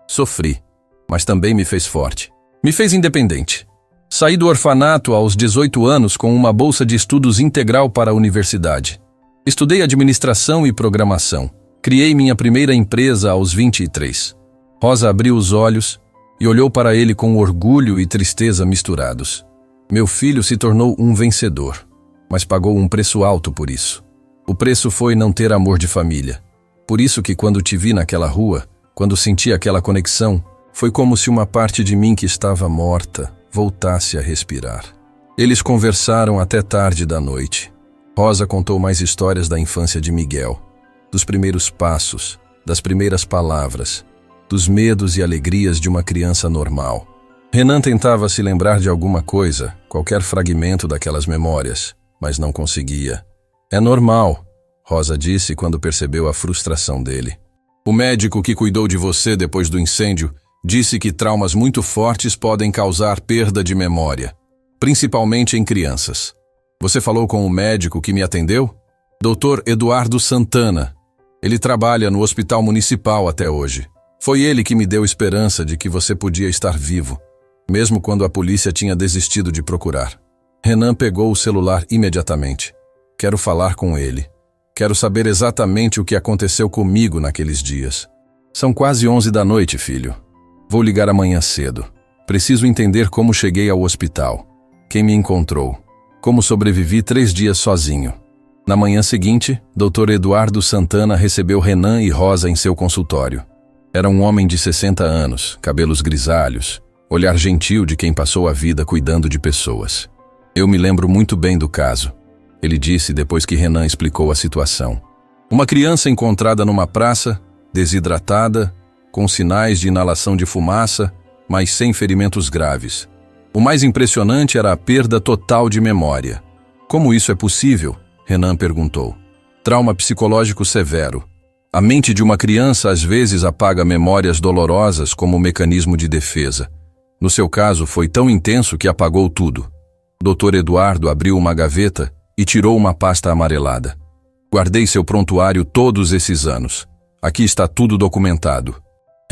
Sofri, mas também me fez forte. Me fez independente. Saí do orfanato aos 18 anos com uma bolsa de estudos integral para a universidade. Estudei administração e programação. Criei minha primeira empresa aos 23. Rosa abriu os olhos e olhou para ele com orgulho e tristeza misturados. Meu filho se tornou um vencedor, mas pagou um preço alto por isso. O preço foi não ter amor de família. Por isso que quando te vi naquela rua, quando senti aquela conexão, foi como se uma parte de mim que estava morta voltasse a respirar. Eles conversaram até tarde da noite. Rosa contou mais histórias da infância de Miguel, dos primeiros passos, das primeiras palavras, dos medos e alegrias de uma criança normal. Renan tentava se lembrar de alguma coisa, qualquer fragmento daquelas memórias, mas não conseguia. É normal, Rosa disse quando percebeu a frustração dele. O médico que cuidou de você depois do incêndio disse que traumas muito fortes podem causar perda de memória, principalmente em crianças. Você falou com o médico que me atendeu? Dr. Eduardo Santana. Ele trabalha no hospital municipal até hoje. Foi ele que me deu esperança de que você podia estar vivo, mesmo quando a polícia tinha desistido de procurar. Renan pegou o celular imediatamente. Quero falar com ele. Quero saber exatamente o que aconteceu comigo naqueles dias. São quase 11 da noite, filho. Vou ligar amanhã cedo. Preciso entender como cheguei ao hospital. Quem me encontrou. Como sobrevivi 3 dias sozinho. Na manhã seguinte, Dr. Eduardo Santana recebeu Renan e Rosa em seu consultório. Era um homem de 60 anos, cabelos grisalhos, olhar gentil de quem passou a vida cuidando de pessoas. Eu me lembro muito bem do caso, ele disse depois que Renan explicou a situação. Uma criança encontrada numa praça, desidratada, com sinais de inalação de fumaça, mas sem ferimentos graves. O mais impressionante era a perda total de memória. Como isso é possível? Renan perguntou. Trauma psicológico severo. A mente de uma criança às vezes apaga memórias dolorosas como mecanismo de defesa. No seu caso, foi tão intenso que apagou tudo. Dr. Eduardo abriu uma gaveta e tirou uma pasta amarelada. Guardei seu prontuário todos esses anos. Aqui está tudo documentado.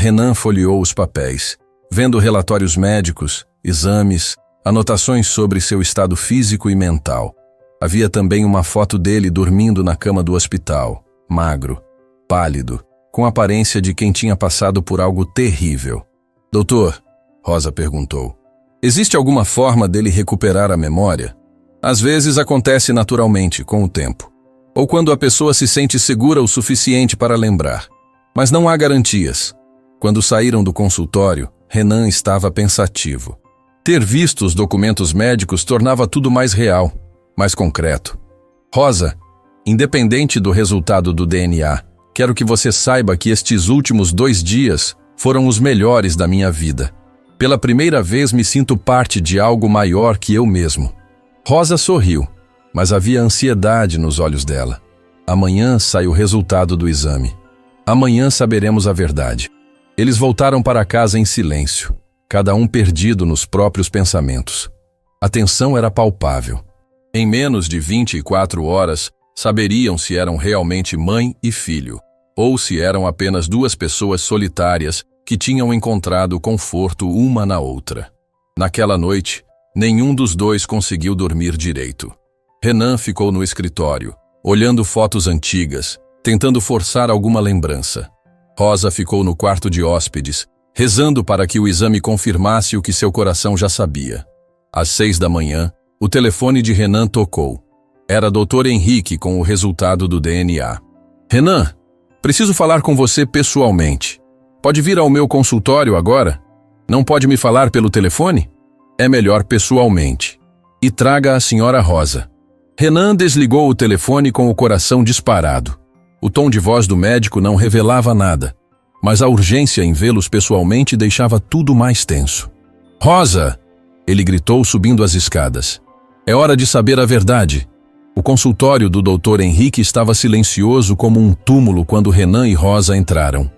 Renan folheou os papéis, vendo relatórios médicos, exames, anotações sobre seu estado físico e mental. Havia também uma foto dele dormindo na cama do hospital, magro, pálido, com a aparência de quem tinha passado por algo terrível. Doutor, Rosa perguntou, existe alguma forma dele recuperar a memória? Às vezes acontece naturalmente, com o tempo, ou quando a pessoa se sente segura o suficiente para lembrar. Mas não há garantias. Quando saíram do consultório, Renan estava pensativo. Ter visto os documentos médicos tornava tudo mais real, mais concreto. Rosa, independente do resultado do DNA, quero que você saiba que estes últimos 2 dias foram os melhores da minha vida. Pela primeira vez me sinto parte de algo maior que eu mesmo. Rosa sorriu, mas havia ansiedade nos olhos dela. Amanhã sai o resultado do exame. Amanhã saberemos a verdade. Eles voltaram para casa em silêncio, cada um perdido nos próprios pensamentos. A tensão era palpável. Em menos de 24 horas, saberiam se eram realmente mãe e filho, ou se eram apenas 2 pessoas solitárias que tinham encontrado conforto uma na outra. Naquela noite, nenhum dos 2 conseguiu dormir direito. Renan ficou no escritório, olhando fotos antigas, tentando forçar alguma lembrança. Rosa ficou no quarto de hóspedes, rezando para que o exame confirmasse o que seu coração já sabia. Às 6 da manhã, o telefone de Renan tocou. Era Dr. Henrique com o resultado do DNA. Renan, preciso falar com você pessoalmente. Pode vir ao meu consultório agora? Não pode me falar pelo telefone? É melhor pessoalmente. E traga a senhora Rosa. Renan desligou o telefone com o coração disparado. O tom de voz do médico não revelava nada, mas a urgência em vê-los pessoalmente deixava tudo mais tenso. Rosa! Ele gritou subindo as escadas. É hora de saber a verdade. O consultório do Dr. Henrique estava silencioso como um túmulo quando Renan e Rosa entraram.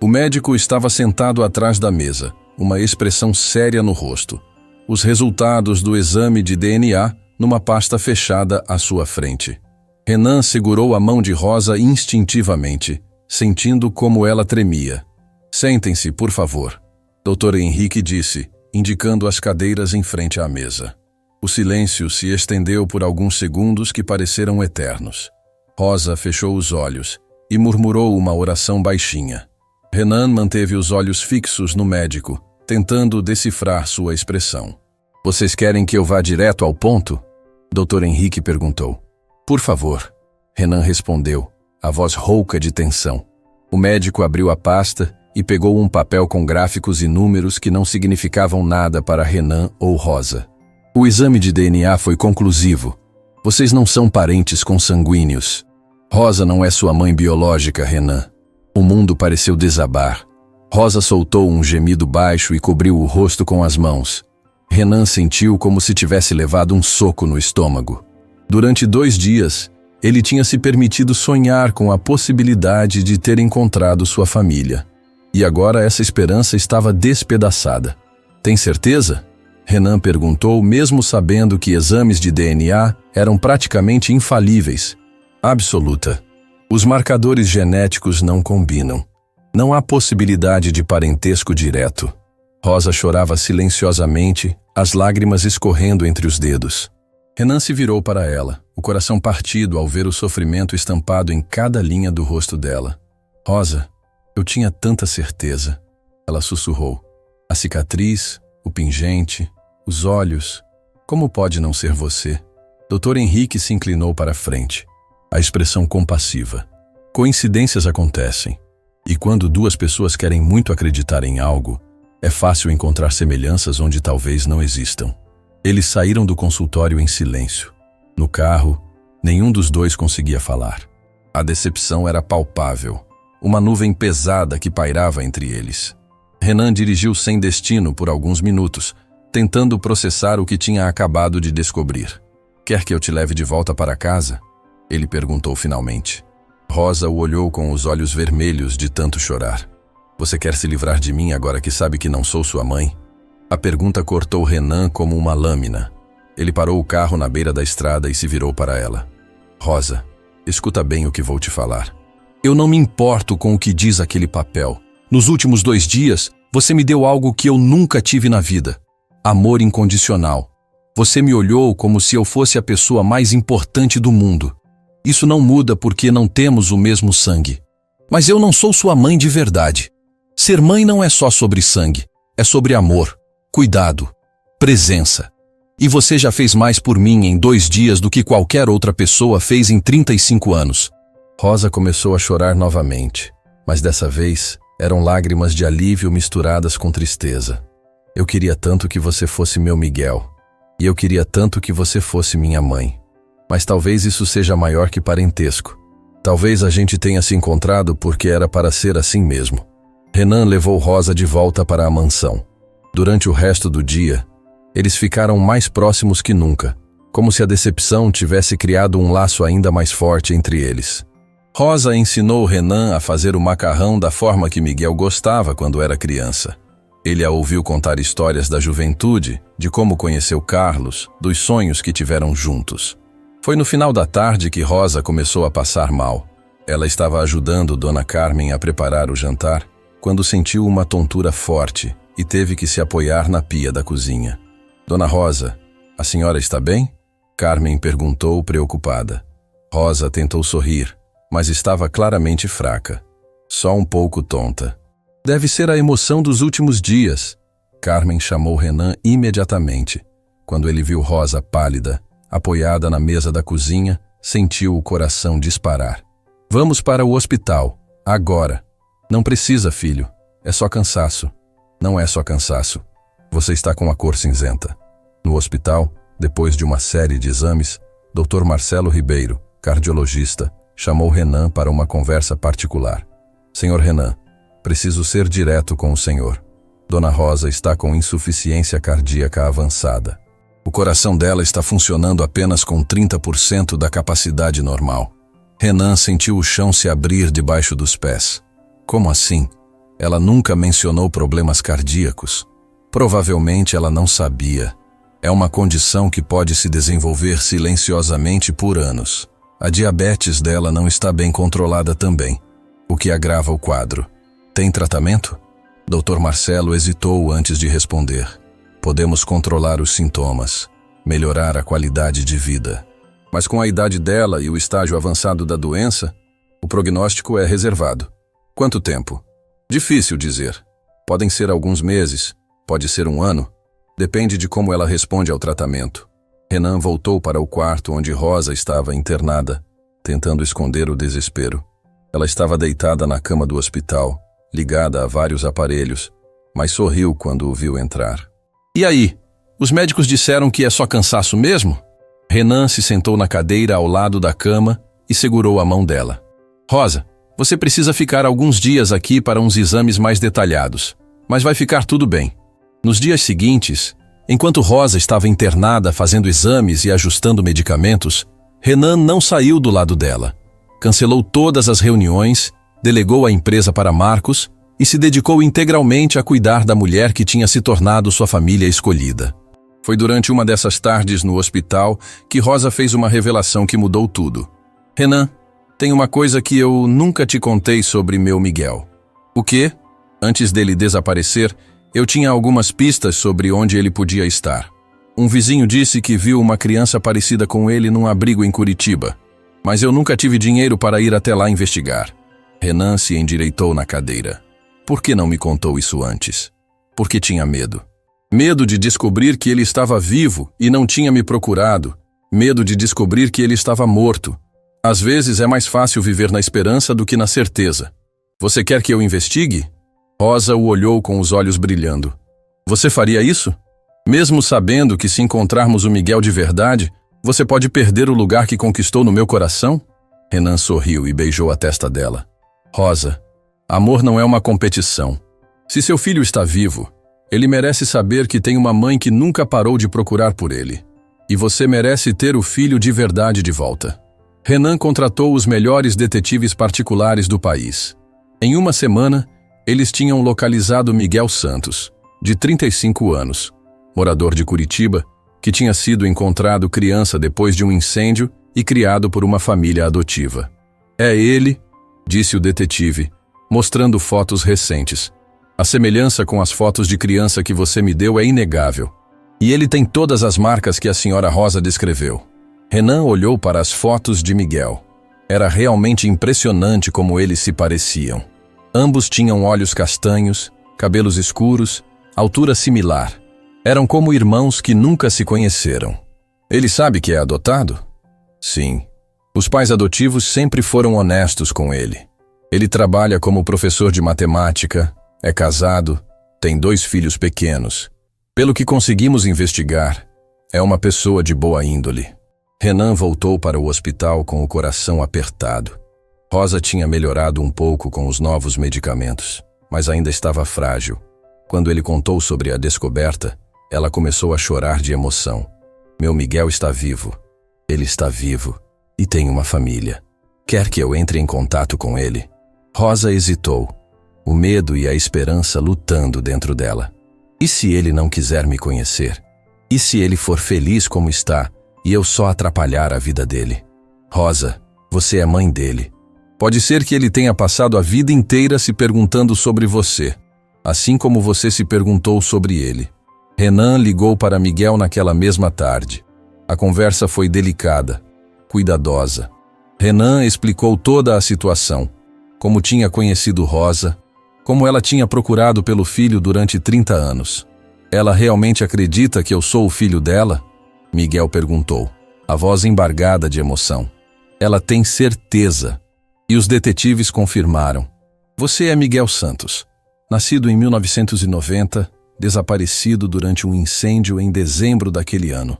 O médico estava sentado atrás da mesa, uma expressão séria no rosto. Os resultados do exame de DNA numa pasta fechada à sua frente. Renan segurou a mão de Rosa instintivamente, sentindo como ela tremia. Sentem-se, por favor, Dr. Henrique disse, indicando as cadeiras em frente à mesa. O silêncio se estendeu por alguns segundos que pareceram eternos. Rosa fechou os olhos e murmurou uma oração baixinha. Renan manteve os olhos fixos no médico, tentando decifrar sua expressão. Vocês querem que eu vá direto ao ponto? Dr. Henrique perguntou. Por favor, Renan respondeu, a voz rouca de tensão. O médico abriu a pasta e pegou um papel com gráficos e números que não significavam nada para Renan ou Rosa. O exame de DNA foi conclusivo. Vocês não são parentes consanguíneos. Rosa não é sua mãe biológica, Renan. O mundo pareceu desabar. Rosa soltou um gemido baixo e cobriu o rosto com as mãos. Renan sentiu como se tivesse levado um soco no estômago. Durante 2 dias, ele tinha se permitido sonhar com a possibilidade de ter encontrado sua família. E agora essa esperança estava despedaçada. Tem certeza? Renan perguntou, mesmo sabendo que exames de DNA eram praticamente infalíveis. Absoluta. Os marcadores genéticos não combinam. Não há possibilidade de parentesco direto. Rosa chorava silenciosamente, as lágrimas escorrendo entre os dedos. Renan se virou para ela, o coração partido ao ver o sofrimento estampado em cada linha do rosto dela. Rosa, eu tinha tanta certeza. Ela sussurrou. A cicatriz, o pingente, os olhos. Como pode não ser você? Dr. Henrique se inclinou para a frente. A expressão compassiva. Coincidências acontecem. E quando 2 pessoas querem muito acreditar em algo, é fácil encontrar semelhanças onde talvez não existam. Eles saíram do consultório em silêncio. No carro, nenhum dos 2 conseguia falar. A decepção era palpável. Uma nuvem pesada que pairava entre eles. Renan dirigiu sem destino por alguns minutos, tentando processar o que tinha acabado de descobrir. Quer que eu te leve de volta para casa? Ele perguntou finalmente. Rosa o olhou com os olhos vermelhos de tanto chorar. Você quer se livrar de mim agora que sabe que não sou sua mãe? A pergunta cortou Renan como uma lâmina. Ele parou o carro na beira da estrada e se virou para ela. Rosa, escuta bem o que vou te falar. Eu não me importo com o que diz aquele papel. Nos últimos 2 dias, você me deu algo que eu nunca tive na vida. Amor incondicional. Você me olhou como se eu fosse a pessoa mais importante do mundo. Isso não muda porque não temos o mesmo sangue. Mas eu não sou sua mãe de verdade. Ser mãe não é só sobre sangue, é sobre amor, cuidado, presença. E você já fez mais por mim em 2 dias do que qualquer outra pessoa fez em 35 anos. Rosa começou a chorar novamente, mas dessa vez eram lágrimas de alívio misturadas com tristeza. Eu queria tanto que você fosse meu Miguel. E eu queria tanto que você fosse minha mãe. Mas talvez isso seja maior que parentesco. Talvez a gente tenha se encontrado porque era para ser assim mesmo. Renan levou Rosa de volta para a mansão. Durante o resto do dia, eles ficaram mais próximos que nunca, como se a decepção tivesse criado um laço ainda mais forte entre eles. Rosa ensinou Renan a fazer o macarrão da forma que Miguel gostava quando era criança. Ele a ouviu contar histórias da juventude, de como conheceu Carlos, dos sonhos que tiveram juntos. Foi no final da tarde que Rosa começou a passar mal. Ela estava ajudando Dona Carmen a preparar o jantar, quando sentiu uma tontura forte e teve que se apoiar na pia da cozinha. Dona Rosa, a senhora está bem? Carmen perguntou preocupada. Rosa tentou sorrir, mas estava claramente fraca. Só um pouco tonta. Deve ser a emoção dos últimos dias. Carmen chamou Renan imediatamente. Quando ele viu Rosa pálida, apoiada na mesa da cozinha, sentiu o coração disparar. Vamos para o hospital, agora. Não precisa, filho. É só cansaço. Não é só cansaço. Você está com a cor cinzenta. No hospital, depois de uma série de exames, Dr. Marcelo Ribeiro, cardiologista, chamou Renan para uma conversa particular. Senhor Renan, preciso ser direto com o senhor. Dona Rosa está com insuficiência cardíaca avançada. O coração dela está funcionando apenas com 30% da capacidade normal. Renan sentiu o chão se abrir debaixo dos pés. Como assim? Ela nunca mencionou problemas cardíacos. Provavelmente ela não sabia. É uma condição que pode se desenvolver silenciosamente por anos. A diabetes dela não está bem controlada também, o que agrava o quadro. Tem tratamento? Dr. Marcelo hesitou antes de responder. Podemos controlar os sintomas, melhorar a qualidade de vida. Mas com a idade dela e o estágio avançado da doença, o prognóstico é reservado. Quanto tempo? Difícil dizer. Podem ser alguns meses, pode ser um ano. Depende de como ela responde ao tratamento. Renan voltou para o quarto onde Rosa estava internada, tentando esconder o desespero. Ela estava deitada na cama do hospital, ligada a vários aparelhos, mas sorriu quando o viu entrar. E aí? Os médicos disseram que é só cansaço mesmo? Renan se sentou na cadeira ao lado da cama e segurou a mão dela. Rosa, você precisa ficar alguns dias aqui para uns exames mais detalhados, mas vai ficar tudo bem. Nos dias seguintes, enquanto Rosa estava internada fazendo exames e ajustando medicamentos, Renan não saiu do lado dela. Cancelou todas as reuniões, delegou a empresa para Marcos e se dedicou integralmente a cuidar da mulher que tinha se tornado sua família escolhida. Foi durante uma dessas tardes no hospital que Rosa fez uma revelação que mudou tudo. Renan, tem uma coisa que eu nunca te contei sobre meu Miguel. O quê? Antes dele desaparecer, eu tinha algumas pistas sobre onde ele podia estar. Um vizinho disse que viu uma criança parecida com ele num abrigo em Curitiba, mas eu nunca tive dinheiro para ir até lá investigar. Renan se endireitou na cadeira. Por que não me contou isso antes? Porque tinha medo. Medo de descobrir que ele estava vivo e não tinha me procurado. Medo de descobrir que ele estava morto. Às vezes é mais fácil viver na esperança do que na certeza. Você quer que eu investigue? Rosa o olhou com os olhos brilhando. Você faria isso? Mesmo sabendo que se encontrarmos o Miguel de verdade, você pode perder o lugar que conquistou no meu coração? Renan sorriu e beijou a testa dela. Rosa, amor não é uma competição. Se seu filho está vivo, ele merece saber que tem uma mãe que nunca parou de procurar por ele. E você merece ter o filho de verdade de volta. Renan contratou os melhores detetives particulares do país. Em uma semana, eles tinham localizado Miguel Santos, de 35 anos, morador de Curitiba, que tinha sido encontrado criança depois de um incêndio e criado por uma família adotiva. É ele, disse o detetive, mostrando fotos recentes. A semelhança com as fotos de criança que você me deu é inegável. E ele tem todas as marcas que a senhora Rosa descreveu. Renan olhou para as fotos de Miguel. Era realmente impressionante como eles se pareciam. Ambos tinham olhos castanhos, cabelos escuros, altura similar. Eram como irmãos que nunca se conheceram. Ele sabe que é adotado? Sim. Os pais adotivos sempre foram honestos com ele. Ele trabalha como professor de matemática, é casado, tem 2 filhos pequenos. Pelo que conseguimos investigar, é uma pessoa de boa índole. Renan voltou para o hospital com o coração apertado. Rosa tinha melhorado um pouco com os novos medicamentos, mas ainda estava frágil. Quando ele contou sobre a descoberta, ela começou a chorar de emoção. Meu Miguel está vivo. Ele está vivo e tem uma família. Quer que eu entre em contato com ele? Rosa hesitou, o medo e a esperança lutando dentro dela. E se ele não quiser me conhecer? E se ele for feliz como está e eu só atrapalhar a vida dele? Rosa, você é mãe dele. Pode ser que ele tenha passado a vida inteira se perguntando sobre você, assim como você se perguntou sobre ele. Renan ligou para Miguel naquela mesma tarde. A conversa foi delicada, cuidadosa. Renan explicou toda a situação, como tinha conhecido Rosa, como ela tinha procurado pelo filho durante 30 anos. Ela realmente acredita que eu sou o filho dela? Miguel perguntou, a voz embargada de emoção. Ela tem certeza. E os detetives confirmaram. Você é Miguel Santos, nascido em 1990, desaparecido durante um incêndio em dezembro daquele ano.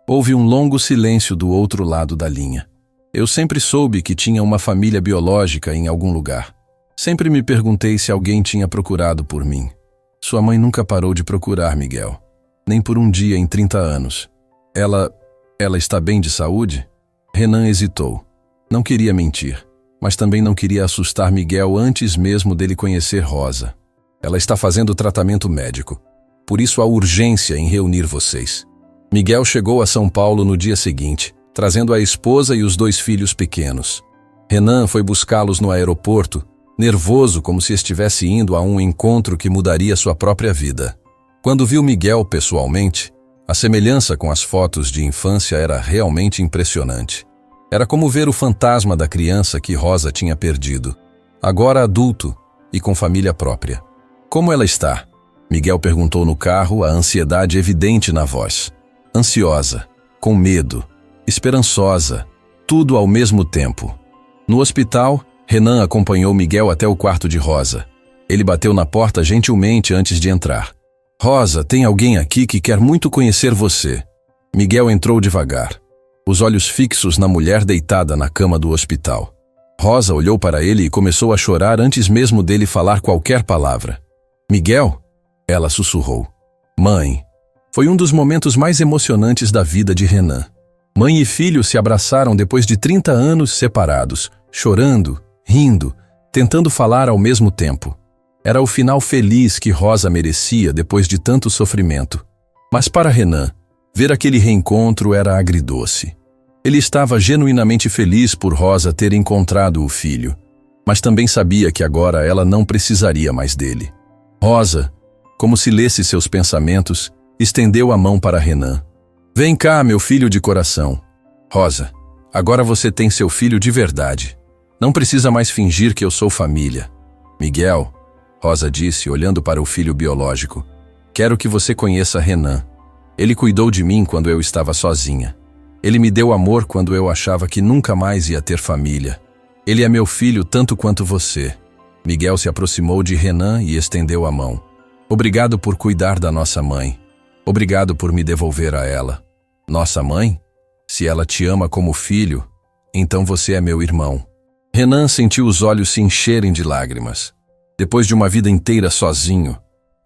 Houve um longo silêncio do outro lado da linha. Eu sempre soube que tinha uma família biológica em algum lugar. Sempre me perguntei se alguém tinha procurado por mim. Sua mãe nunca parou de procurar Miguel. Nem por um dia em 30 anos. Ela está bem de saúde? Renan hesitou. Não queria mentir, mas também não queria assustar Miguel antes mesmo dele conhecer Rosa. Ela está fazendo tratamento médico. Por isso a urgência em reunir vocês. Miguel chegou a São Paulo no dia seguinte, trazendo a esposa e os 2 filhos pequenos. Renan foi buscá-los no aeroporto, nervoso como se estivesse indo a um encontro que mudaria sua própria vida. Quando viu Miguel pessoalmente, a semelhança com as fotos de infância era realmente impressionante. Era como ver o fantasma da criança que Rosa tinha perdido, agora adulto e com família própria. Como ela está? Miguel perguntou no carro, a ansiedade evidente na voz. Ansiosa, com medo, esperançosa, tudo ao mesmo tempo. No hospital, Renan acompanhou Miguel até o quarto de Rosa. Ele bateu na porta gentilmente antes de entrar. Rosa, tem alguém aqui que quer muito conhecer você. Miguel entrou devagar, os olhos fixos na mulher deitada na cama do hospital. Rosa olhou para ele e começou a chorar antes mesmo dele falar qualquer palavra. Miguel? Ela sussurrou. Mãe. Foi um dos momentos mais emocionantes da vida de Renan. Mãe e filho se abraçaram depois de 30 anos separados, chorando, rindo, tentando falar ao mesmo tempo. Era o final feliz que Rosa merecia depois de tanto sofrimento. Mas para Renan, ver aquele reencontro era agridoce. Ele estava genuinamente feliz por Rosa ter encontrado o filho, mas também sabia que agora ela não precisaria mais dele. Rosa, como se lesse seus pensamentos, estendeu a mão para Renan. Vem cá, meu filho de coração. Rosa, agora você tem seu filho de verdade. Não precisa mais fingir que eu sou família. Miguel, Rosa disse, olhando para o filho biológico, quero que você conheça Renan. Ele cuidou de mim quando eu estava sozinha. Ele me deu amor quando eu achava que nunca mais ia ter família. Ele é meu filho tanto quanto você. Miguel se aproximou de Renan e estendeu a mão. Obrigado por cuidar da nossa mãe. Obrigado por me devolver a ela. Nossa mãe? Se ela te ama como filho, então você é meu irmão. Renan sentiu os olhos se encherem de lágrimas. Depois de uma vida inteira sozinho,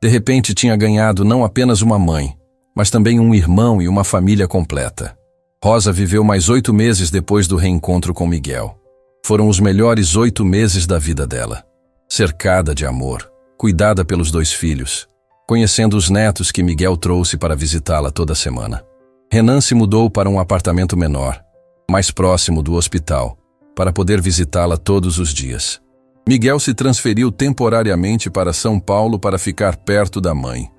de repente tinha ganhado não apenas uma mãe, mas também um irmão e uma família completa. Rosa viveu mais 8 meses depois do reencontro com Miguel. Foram os melhores 8 meses da vida dela. Cercada de amor, cuidada pelos 2 filhos, conhecendo os netos que Miguel trouxe para visitá-la toda semana. Renan se mudou para um apartamento menor, mais próximo do hospital, para poder visitá-la todos os dias. Miguel se transferiu temporariamente para São Paulo para ficar perto da mãe.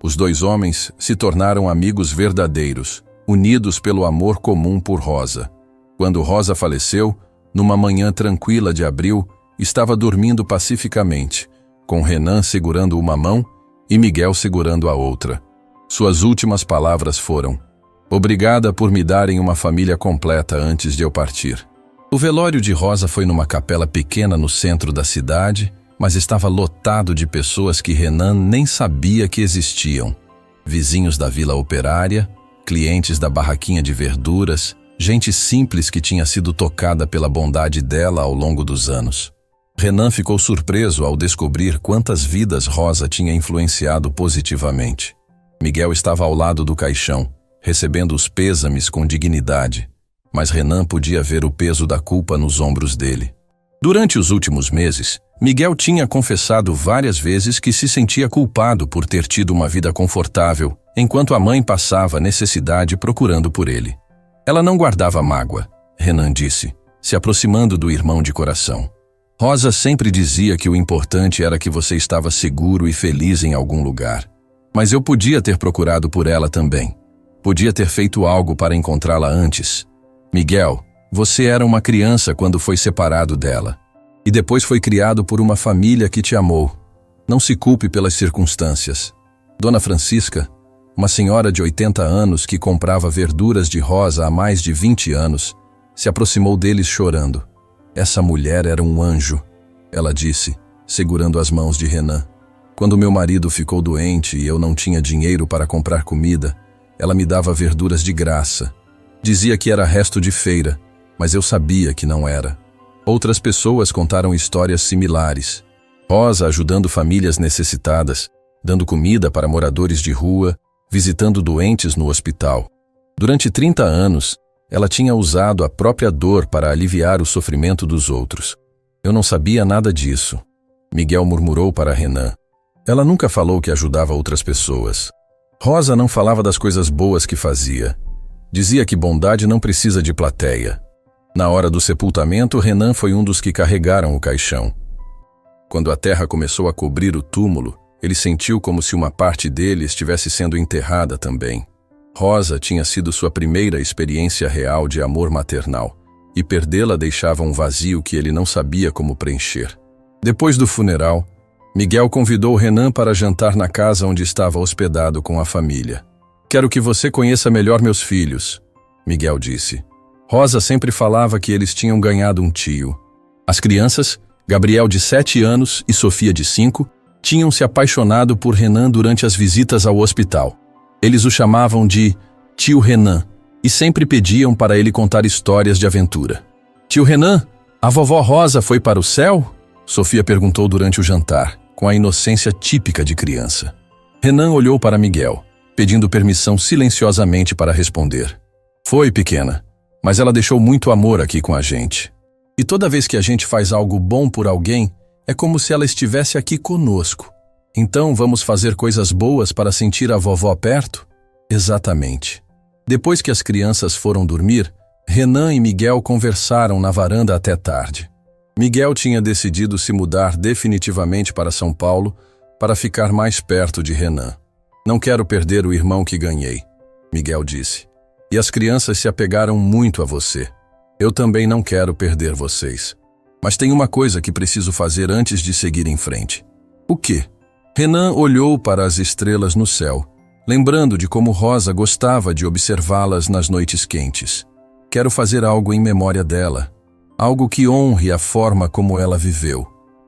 Os dois homens se tornaram amigos verdadeiros, unidos pelo amor comum por Rosa. Quando Rosa faleceu, numa manhã tranquila de abril, estava dormindo pacificamente, com Renan segurando uma mão e Miguel segurando a outra. Suas últimas palavras foram: "Obrigada por me darem uma família completa antes de eu partir." O velório de Rosa foi numa capela pequena no centro da cidade, mas estava lotado de pessoas que Renan nem sabia que existiam. Vizinhos da Vila Operária, clientes da barraquinha de verduras, gente simples que tinha sido tocada pela bondade dela ao longo dos anos. Renan ficou surpreso ao descobrir quantas vidas Rosa tinha influenciado positivamente. Miguel estava ao lado do caixão, recebendo os pêsames com dignidade, mas Renan podia ver o peso da culpa nos ombros dele. Durante os últimos meses, Miguel tinha confessado várias vezes que se sentia culpado por ter tido uma vida confortável, enquanto a mãe passava necessidade procurando por ele. Ela não guardava mágoa, Renan disse, se aproximando do irmão de coração. Rosa sempre dizia que o importante era que você estava seguro e feliz em algum lugar. Mas eu podia ter procurado por ela também. Podia ter feito algo para encontrá-la antes. Miguel, você era uma criança quando foi separado dela. E depois foi criado por uma família que te amou. Não se culpe pelas circunstâncias. Dona Francisca, uma senhora de 80 anos que comprava verduras de Rosa há mais de 20 anos, se aproximou deles chorando. Essa mulher era um anjo, ela disse, segurando as mãos de Renan. Quando meu marido ficou doente e eu não tinha dinheiro para comprar comida, ela me dava verduras de graça. Dizia que era resto de feira, mas eu sabia que não era. Outras pessoas contaram histórias similares. Rosa ajudando famílias necessitadas, dando comida para moradores de rua, visitando doentes no hospital. Durante 30 anos, ela tinha usado a própria dor para aliviar o sofrimento dos outros. Eu não sabia nada disso. Miguel murmurou para Renan. Ela nunca falou que ajudava outras pessoas. Rosa não falava das coisas boas que fazia. Dizia que bondade não precisa de plateia. Na hora do sepultamento, Renan foi um dos que carregaram o caixão. Quando a terra começou a cobrir o túmulo, ele sentiu como se uma parte dele estivesse sendo enterrada também. Rosa tinha sido sua primeira experiência real de amor maternal, e perdê-la deixava um vazio que ele não sabia como preencher. Depois do funeral, Miguel convidou Renan para jantar na casa onde estava hospedado com a família. "Quero que você conheça melhor meus filhos", Miguel disse. Rosa sempre falava que eles tinham ganhado um tio. As crianças, Gabriel de 7 anos e Sofia de 5, tinham se apaixonado por Renan durante as visitas ao hospital. Eles o chamavam de Tio Renan e sempre pediam para ele contar histórias de aventura. "Tio Renan, a vovó Rosa foi para o céu?" Sofia perguntou durante o jantar, com a inocência típica de criança. Renan olhou para Miguel, pedindo permissão silenciosamente para responder. "Foi, pequena, mas ela deixou muito amor aqui com a gente. E toda vez que a gente faz algo bom por alguém, é como se ela estivesse aqui conosco. Então vamos fazer coisas boas para sentir a vovó perto?" Exatamente. Depois que as crianças foram dormir, Renan e Miguel conversaram na varanda até tarde. Miguel tinha decidido se mudar definitivamente para São Paulo para ficar mais perto de Renan. "Não quero perder o irmão que ganhei", Miguel disse. "E as crianças se apegaram muito a você. Eu também não quero perder vocês. Mas tem uma coisa que preciso fazer antes de seguir em frente." "O quê?" Renan olhou para as estrelas no céu, lembrando de como Rosa gostava de observá-las nas noites quentes. "Quero fazer algo em memória dela. Algo que honre a forma como ela viveu."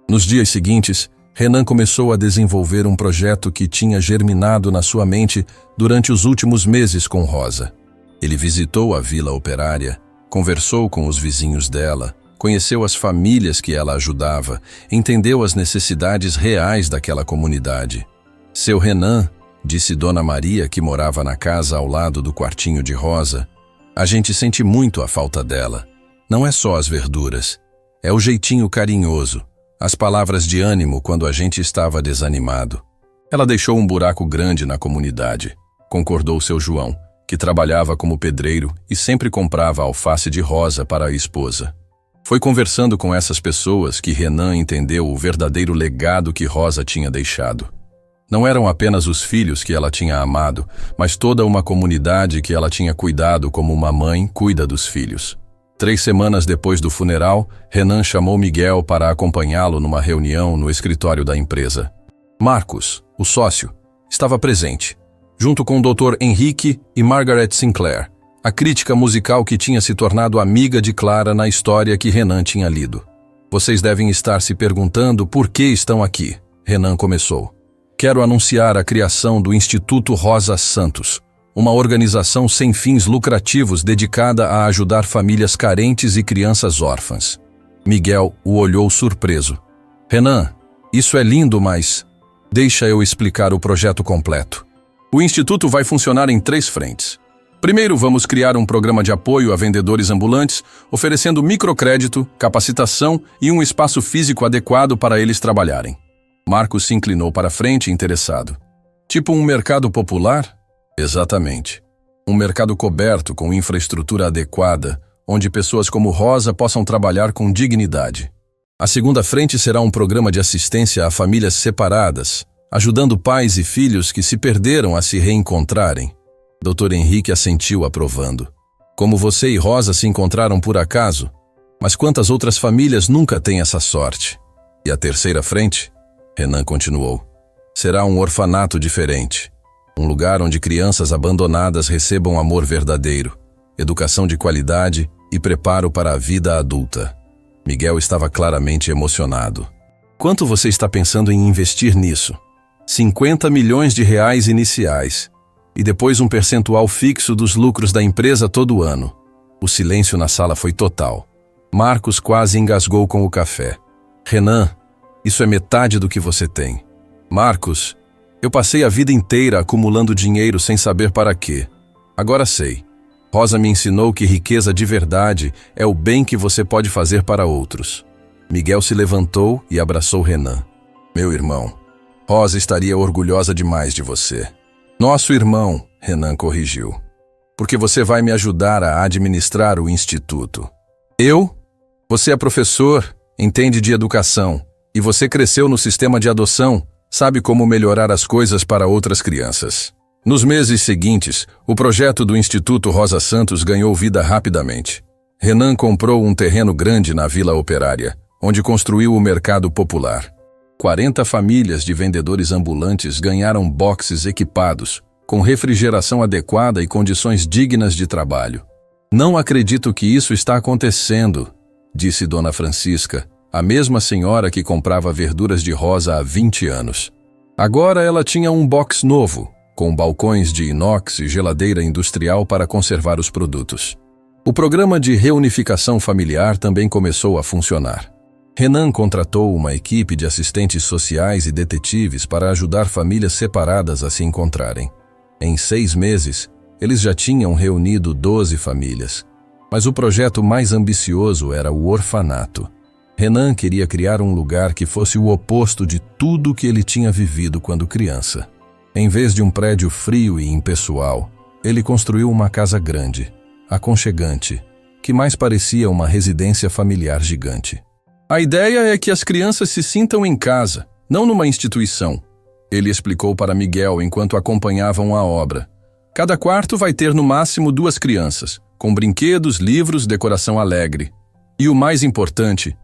Nos dias seguintes, Renan começou a desenvolver um projeto que tinha germinado na sua mente durante os últimos meses com Rosa. Ele visitou a Vila Operária, conversou com os vizinhos dela, conheceu as famílias que ela ajudava, entendeu as necessidades reais daquela comunidade. "Seu Renan", disse Dona Maria, que morava na casa ao lado do quartinho de Rosa, "a gente sente muito a falta dela. Não é só as verduras, é o jeitinho carinhoso, as palavras de ânimo quando a gente estava desanimado. Ela deixou um buraco grande na comunidade", concordou seu João, que trabalhava como pedreiro e sempre comprava alface de Rosa para a esposa. Foi conversando com essas pessoas que Renan entendeu o verdadeiro legado que Rosa tinha deixado. Não eram apenas os filhos que ela tinha amado, mas toda uma comunidade que ela tinha cuidado como uma mãe cuida dos filhos. 3 semanas depois do funeral, Renan chamou Miguel para acompanhá-lo numa reunião no escritório da empresa. Marcos, o sócio, estava presente, junto com o Dr. Henrique e Margaret Sinclair, a crítica musical que tinha se tornado amiga de Clara na história que Renan tinha lido. Vocês devem estar se perguntando por que estão aqui, Renan começou. Quero anunciar a criação do Instituto Rosa Santos, uma organização sem fins lucrativos dedicada a ajudar famílias carentes e crianças órfãs. Miguel o olhou surpreso. Renan, isso é lindo, mas deixa eu explicar o projeto completo. O Instituto vai funcionar em 3 frentes. Primeiro, vamos criar um programa de apoio a vendedores ambulantes, oferecendo microcrédito, capacitação e um espaço físico adequado para eles trabalharem. Marcos se inclinou para frente, interessado. Tipo um mercado popular? Exatamente. Um mercado coberto com infraestrutura adequada, onde pessoas como Rosa possam trabalhar com dignidade. A segunda frente será um programa de assistência a famílias separadas, ajudando pais e filhos que se perderam a se reencontrarem. Dr. Henrique assentiu aprovando. Como você e Rosa se encontraram por acaso, mas quantas outras famílias nunca têm essa sorte? E a terceira frente? Renan continuou. Será um orfanato diferente. Um lugar onde crianças abandonadas recebam amor verdadeiro, educação de qualidade e preparo para a vida adulta. Miguel estava claramente emocionado. Quanto você está pensando em investir nisso? 50 milhões de reais iniciais. E depois um percentual fixo dos lucros da empresa todo ano. O silêncio na sala foi total. Marcos quase engasgou com o café. Renan, isso é metade do que você tem. Marcos, eu passei a vida inteira acumulando dinheiro sem saber para quê. Agora sei. Rosa me ensinou que riqueza de verdade é o bem que você pode fazer para outros. Miguel se levantou e abraçou Renan. Meu irmão, Rosa estaria orgulhosa demais de você. Nosso irmão, Renan corrigiu, porque você vai me ajudar a administrar o instituto. Eu? Você é professor, entende de educação, e você cresceu no sistema de adoção, sabe como melhorar as coisas para outras crianças. Nos meses seguintes, o projeto do Instituto Rosa Santos ganhou vida rapidamente. Renan comprou um terreno grande na Vila Operária, onde construiu o mercado popular. 40 famílias de vendedores ambulantes ganharam boxes equipados, com refrigeração adequada e condições dignas de trabalho. Não acredito que isso está acontecendo, disse Dona Francisca, a mesma senhora que comprava verduras de Rosa há 20 anos. Agora ela tinha um box novo, com balcões de inox e geladeira industrial para conservar os produtos. O programa de reunificação familiar também começou a funcionar. Renan contratou uma equipe de assistentes sociais e detetives para ajudar famílias separadas a se encontrarem. Em 6 meses, eles já tinham reunido 12 famílias. Mas o projeto mais ambicioso era o orfanato. Renan queria criar um lugar que fosse o oposto de tudo que ele tinha vivido quando criança. Em vez de um prédio frio e impessoal, ele construiu uma casa grande, aconchegante, que mais parecia uma residência familiar gigante. A ideia é que as crianças se sintam em casa, não numa instituição, ele explicou para Miguel enquanto acompanhavam a obra. Cada quarto vai ter no máximo 2 crianças, com brinquedos, livros, decoração alegre. E o mais importante,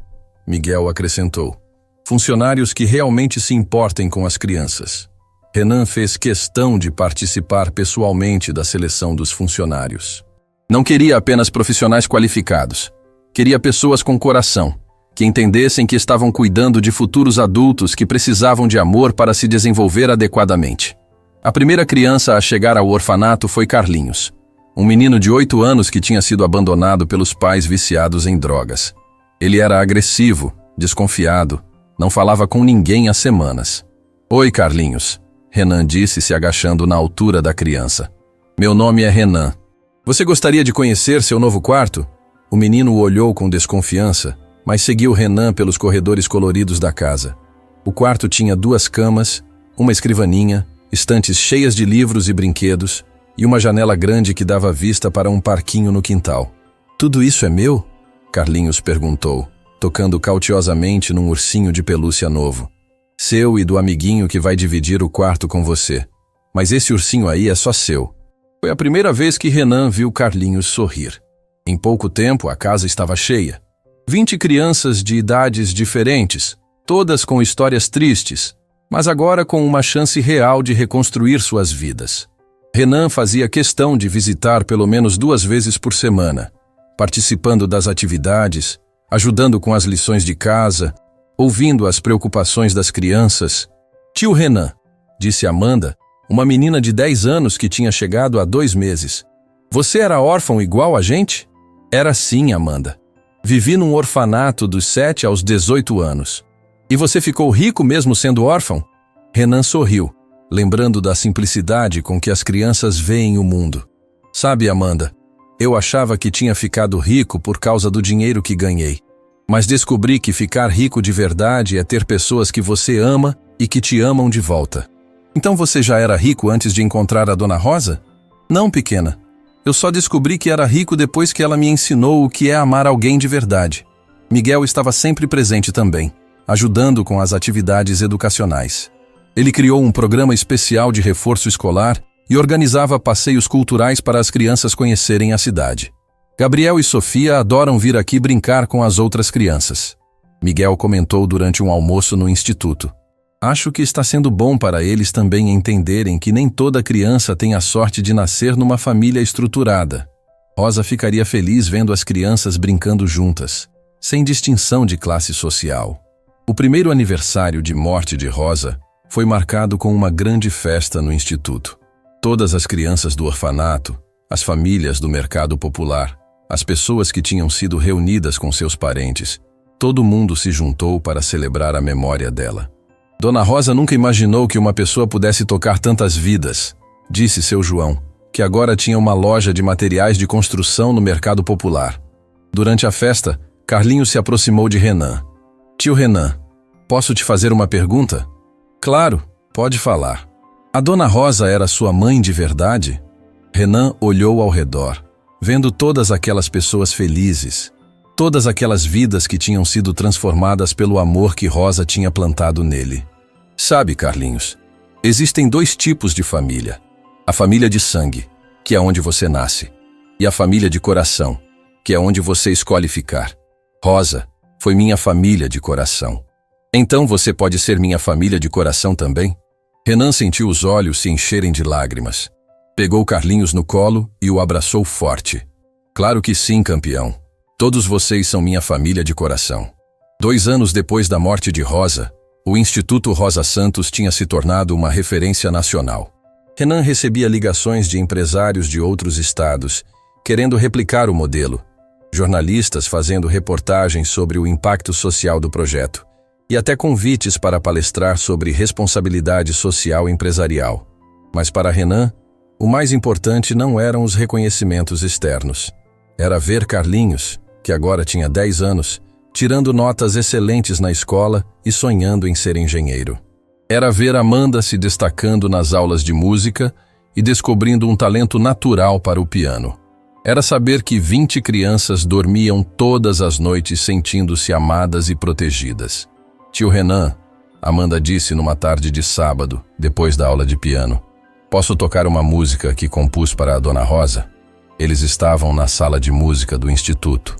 Miguel acrescentou, funcionários que realmente se importem com as crianças. Renan fez questão de participar pessoalmente da seleção dos funcionários. Não queria apenas profissionais qualificados. Queria pessoas com coração, que entendessem que estavam cuidando de futuros adultos que precisavam de amor para se desenvolver adequadamente. A primeira criança a chegar ao orfanato foi Carlinhos, um menino de 8 anos que tinha sido abandonado pelos pais viciados em drogas. Ele era agressivo, desconfiado, não falava com ninguém há semanas. Oi, Carlinhos, Renan disse se agachando na altura da criança. Meu nome é Renan. Você gostaria de conhecer seu novo quarto? O menino o olhou com desconfiança, mas seguiu Renan pelos corredores coloridos da casa. O quarto tinha 2 camas, uma escrivaninha, estantes cheias de livros e brinquedos, e uma janela grande que dava vista para um parquinho no quintal. Tudo isso é meu? Carlinhos perguntou, tocando cautelosamente num ursinho de pelúcia novo. Seu e do amiguinho que vai dividir o quarto com você. Mas esse ursinho aí é só seu. Foi a primeira vez que Renan viu Carlinhos sorrir. Em pouco tempo, a casa estava cheia. 20 crianças de idades diferentes, todas com histórias tristes, mas agora com uma chance real de reconstruir suas vidas. Renan fazia questão de visitar pelo menos 2 vezes por semana, participando das atividades, ajudando com as lições de casa, ouvindo as preocupações das crianças. Tio Renan, disse Amanda, uma menina de 10 anos que tinha chegado há 2 meses. Você era órfão igual a gente? Era sim, Amanda. Vivi num orfanato dos 7 aos 18 anos. E você ficou rico mesmo sendo órfão? Renan sorriu, lembrando da simplicidade com que as crianças veem o mundo. Sabe, Amanda, eu achava que tinha ficado rico por causa do dinheiro que ganhei. Mas descobri que ficar rico de verdade é ter pessoas que você ama e que te amam de volta. Então você já era rico antes de encontrar a Dona Rosa? Não, pequena. Eu só descobri que era rico depois que ela me ensinou o que é amar alguém de verdade. Miguel estava sempre presente também, ajudando com as atividades educacionais. Ele criou um programa especial de reforço escolar e organizava passeios culturais para as crianças conhecerem a cidade. Gabriel e Sofia adoram vir aqui brincar com as outras crianças. Miguel comentou durante um almoço no instituto. Acho que está sendo bom para eles também entenderem que nem toda criança tem a sorte de nascer numa família estruturada. Rosa ficaria feliz vendo as crianças brincando juntas, sem distinção de classe social. O primeiro aniversário de morte de Rosa foi marcado com uma grande festa no instituto. Todas as crianças do orfanato, as famílias do mercado popular, as pessoas que tinham sido reunidas com seus parentes, todo mundo se juntou para celebrar a memória dela. Dona Rosa nunca imaginou que uma pessoa pudesse tocar tantas vidas, disse seu João, que agora tinha uma loja de materiais de construção no mercado popular. Durante a festa, Carlinhos se aproximou de Renan. Tio Renan, posso te fazer uma pergunta? Claro, pode falar. A Dona Rosa era sua mãe de verdade? Renan olhou ao redor, vendo todas aquelas pessoas felizes, todas aquelas vidas que tinham sido transformadas pelo amor que Rosa tinha plantado nele. Sabe, Carlinhos, existem 2 tipos de família. A família de sangue, que é onde você nasce, e a família de coração, que é onde você escolhe ficar. Rosa foi minha família de coração. Então você pode ser minha família de coração também? Renan sentiu os olhos se encherem de lágrimas. Pegou Carlinhos no colo e o abraçou forte. Claro que sim, campeão. Todos vocês são minha família de coração. 2 anos depois da morte de Rosa, o Instituto Rosa Santos tinha se tornado uma referência nacional. Renan recebia ligações de empresários de outros estados, querendo replicar o modelo, jornalistas fazendo reportagens sobre o impacto social do projeto, e até convites para palestrar sobre responsabilidade social empresarial. Mas para Renan, o mais importante não eram os reconhecimentos externos. Era ver Carlinhos, que agora tinha 10 anos, tirando notas excelentes na escola e sonhando em ser engenheiro. Era ver Amanda se destacando nas aulas de música e descobrindo um talento natural para o piano. Era saber que 20 crianças dormiam todas as noites sentindo-se amadas e protegidas. Tio Renan, Amanda disse numa tarde de sábado, depois da aula de piano, posso tocar uma música que compus para a Dona Rosa? Eles estavam na sala de música do instituto,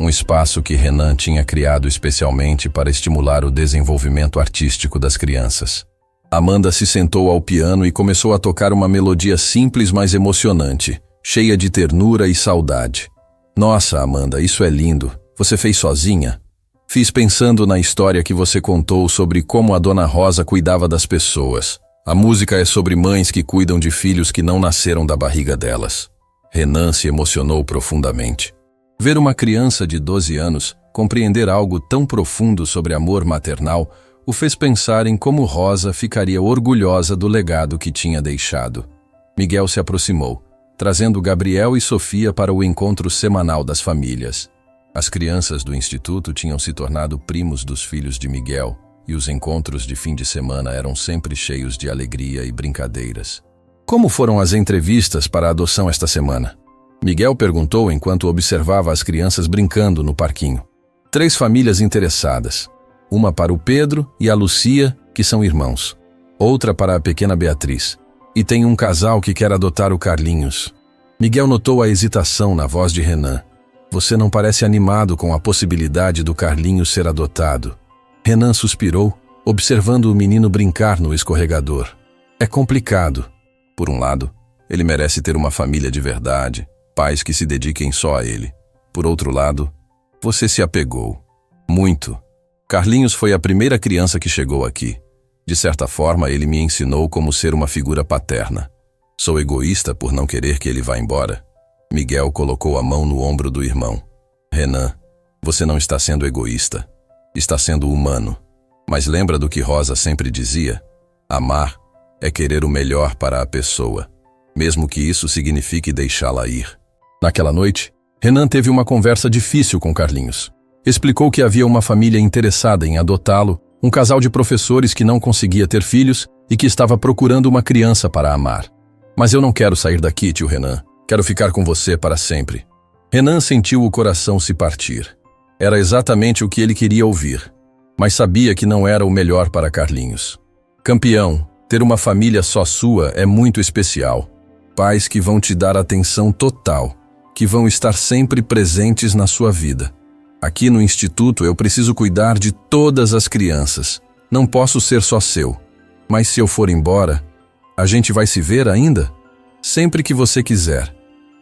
um espaço que Renan tinha criado especialmente para estimular o desenvolvimento artístico das crianças. Amanda se sentou ao piano e começou a tocar uma melodia simples, mas emocionante, cheia de ternura e saudade. Nossa, Amanda, isso é lindo. Você fez sozinha? Fiz pensando na história que você contou sobre como a Dona Rosa cuidava das pessoas. A música é sobre mães que cuidam de filhos que não nasceram da barriga delas. Renan se emocionou profundamente. Ver uma criança de 12 anos compreender algo tão profundo sobre amor maternal o fez pensar em como Rosa ficaria orgulhosa do legado que tinha deixado. Miguel se aproximou, trazendo Gabriel e Sofia para o encontro semanal das famílias. As crianças do instituto tinham se tornado primos dos filhos de Miguel, e os encontros de fim de semana eram sempre cheios de alegria e brincadeiras. Como foram as entrevistas para a adoção esta semana? Miguel perguntou enquanto observava as crianças brincando no parquinho. 3 famílias interessadas. Uma para o Pedro e a Lucia, que são irmãos. Outra para a pequena Beatriz. E tem um casal que quer adotar o Carlinhos. Miguel notou a hesitação na voz de Renan. Você não parece animado com a possibilidade do Carlinhos ser adotado. Renan suspirou, observando o menino brincar no escorregador. É complicado. Por um lado, ele merece ter uma família de verdade, pais que se dediquem só a ele. Por outro lado, você se apegou. Muito. Carlinhos foi a primeira criança que chegou aqui. De certa forma, ele me ensinou como ser uma figura paterna. Sou egoísta por não querer que ele vá embora. Miguel colocou a mão no ombro do irmão. Renan, você não está sendo egoísta. Está sendo humano. Mas lembra do que Rosa sempre dizia? Amar é querer o melhor para a pessoa, mesmo que isso signifique deixá-la ir. Naquela noite, Renan teve uma conversa difícil com Carlinhos. Explicou que havia uma família interessada em adotá-lo, um casal de professores que não conseguia ter filhos e que estava procurando uma criança para amar. Mas eu não quero sair daqui, tio Renan. Quero ficar com você para sempre. Renan sentiu o coração se partir. Era exatamente o que ele queria ouvir, mas sabia que não era o melhor para Carlinhos. Campeão, ter uma família só sua é muito especial. Pais que vão te dar atenção total, que vão estar sempre presentes na sua vida. Aqui no instituto eu preciso cuidar de todas as crianças. Não posso ser só seu. Mas se eu for embora, a gente vai se ver ainda? Sempre que você quiser.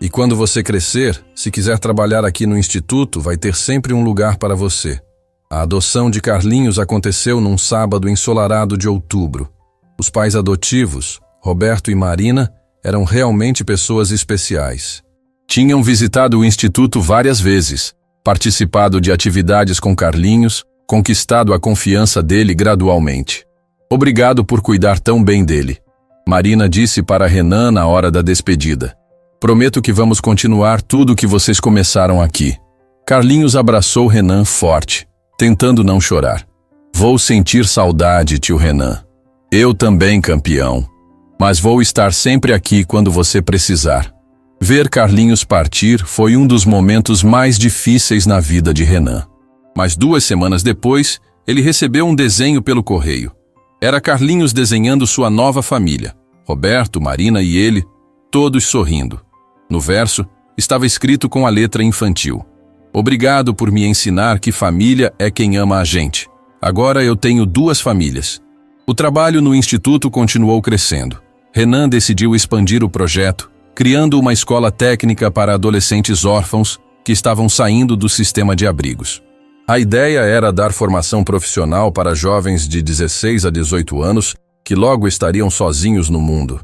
E quando você crescer, se quiser trabalhar aqui no instituto, vai ter sempre um lugar para você. A adoção de Carlinhos aconteceu num sábado ensolarado de outubro. Os pais adotivos, Roberto e Marina, eram realmente pessoas especiais. Tinham visitado o instituto várias vezes, participado de atividades com Carlinhos, conquistado a confiança dele gradualmente. Obrigado por cuidar tão bem dele. Marina disse para Renan na hora da despedida. Prometo que vamos continuar tudo o que vocês começaram aqui. Carlinhos abraçou Renan forte, tentando não chorar. Vou sentir saudade, tio Renan. Eu também, campeão. Mas vou estar sempre aqui quando você precisar. Ver Carlinhos partir foi um dos momentos mais difíceis na vida de Renan. Mas 2 semanas depois, ele recebeu um desenho pelo correio. Era Carlinhos desenhando sua nova família. Roberto, Marina e ele, todos sorrindo. No verso, estava escrito com a letra infantil. Obrigado por me ensinar que família é quem ama a gente. Agora eu tenho 2 famílias. O trabalho no instituto continuou crescendo. Renan decidiu expandir o projeto, criando uma escola técnica para adolescentes órfãos que estavam saindo do sistema de abrigos. A ideia era dar formação profissional para jovens de 16 a 18 anos que logo estariam sozinhos no mundo.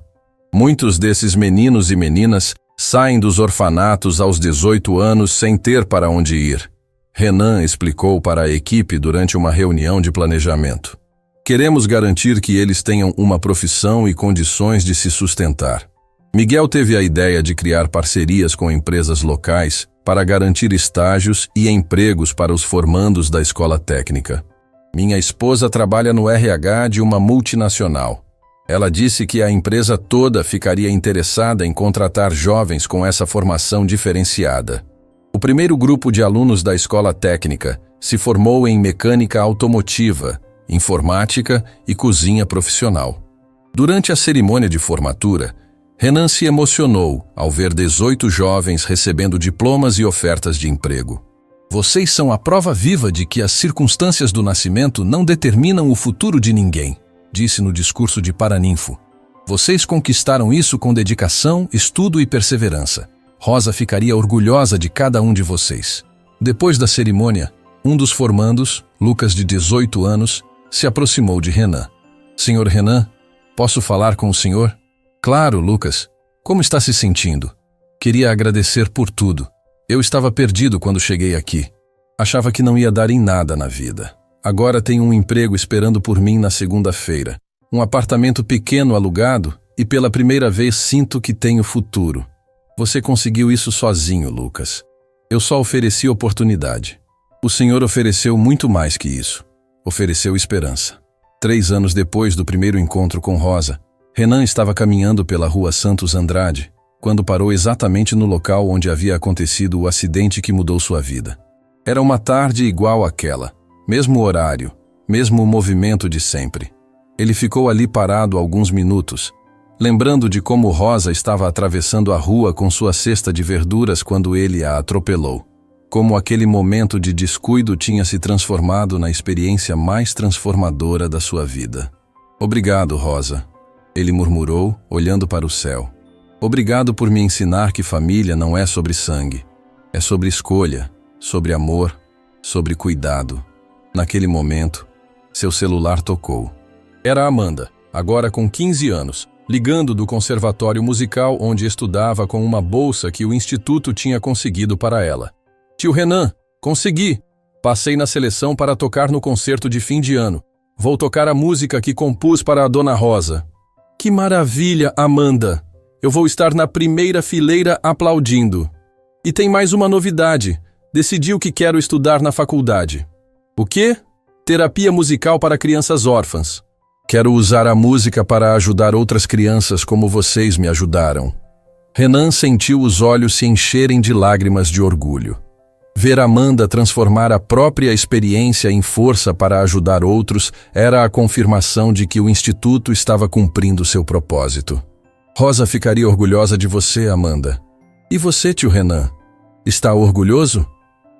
Muitos desses meninos e meninas saem dos orfanatos aos 18 anos sem ter para onde ir. Renan explicou para a equipe durante uma reunião de planejamento. Queremos garantir que eles tenham uma profissão e condições de se sustentar. Miguel teve a ideia de criar parcerias com empresas locais para garantir estágios e empregos para os formandos da escola técnica. Minha esposa trabalha no RH de uma multinacional. Ela disse que a empresa toda ficaria interessada em contratar jovens com essa formação diferenciada. O primeiro grupo de alunos da escola técnica se formou em mecânica automotiva, informática e cozinha profissional. Durante a cerimônia de formatura, Renan se emocionou ao ver 18 jovens recebendo diplomas e ofertas de emprego. Vocês são a prova viva de que as circunstâncias do nascimento não determinam o futuro de ninguém, disse no discurso de Paraninfo. Vocês conquistaram isso com dedicação, estudo e perseverança. Rosa ficaria orgulhosa de cada um de vocês. Depois da cerimônia, um dos formandos, Lucas de 18 anos, se aproximou de Renan. Senhor Renan, posso falar com o senhor? Claro, Lucas. Como está se sentindo? Queria agradecer por tudo. Eu estava perdido quando cheguei aqui. Achava que não ia dar em nada na vida. Agora tenho um emprego esperando por mim na segunda-feira. Um apartamento pequeno alugado e pela primeira vez sinto que tenho futuro. Você conseguiu isso sozinho, Lucas. Eu só ofereci oportunidade. O Senhor ofereceu muito mais que isso. Ofereceu esperança. 3 anos depois do primeiro encontro com Rosa, Renan estava caminhando pela rua Santos Andrade, quando parou exatamente no local onde havia acontecido o acidente que mudou sua vida. Era uma tarde igual àquela, mesmo horário, mesmo movimento de sempre. Ele ficou ali parado alguns minutos, lembrando de como Rosa estava atravessando a rua com sua cesta de verduras quando ele a atropelou. Como aquele momento de descuido tinha se transformado na experiência mais transformadora da sua vida. Obrigado, Rosa, ele murmurou, olhando para o céu. Obrigado por me ensinar que família não é sobre sangue. É sobre escolha, sobre amor, sobre cuidado. Naquele momento, seu celular tocou. Era a Amanda, agora com 15 anos, ligando do conservatório musical onde estudava com uma bolsa que o instituto tinha conseguido para ela. Tio Renan, consegui! Passei na seleção para tocar no concerto de fim de ano. Vou tocar a música que compus para a Dona Rosa. Que maravilha, Amanda! Eu vou estar na primeira fileira aplaudindo. E tem mais uma novidade. Decidi o que quero estudar na faculdade. O quê? Terapia musical para crianças órfãs. Quero usar a música para ajudar outras crianças como vocês me ajudaram. Renan sentiu os olhos se encherem de lágrimas de orgulho. Ver Amanda transformar a própria experiência em força para ajudar outros era a confirmação de que o instituto estava cumprindo seu propósito. Rosa ficaria orgulhosa de você, Amanda. E você, tio Renan? Está orgulhoso?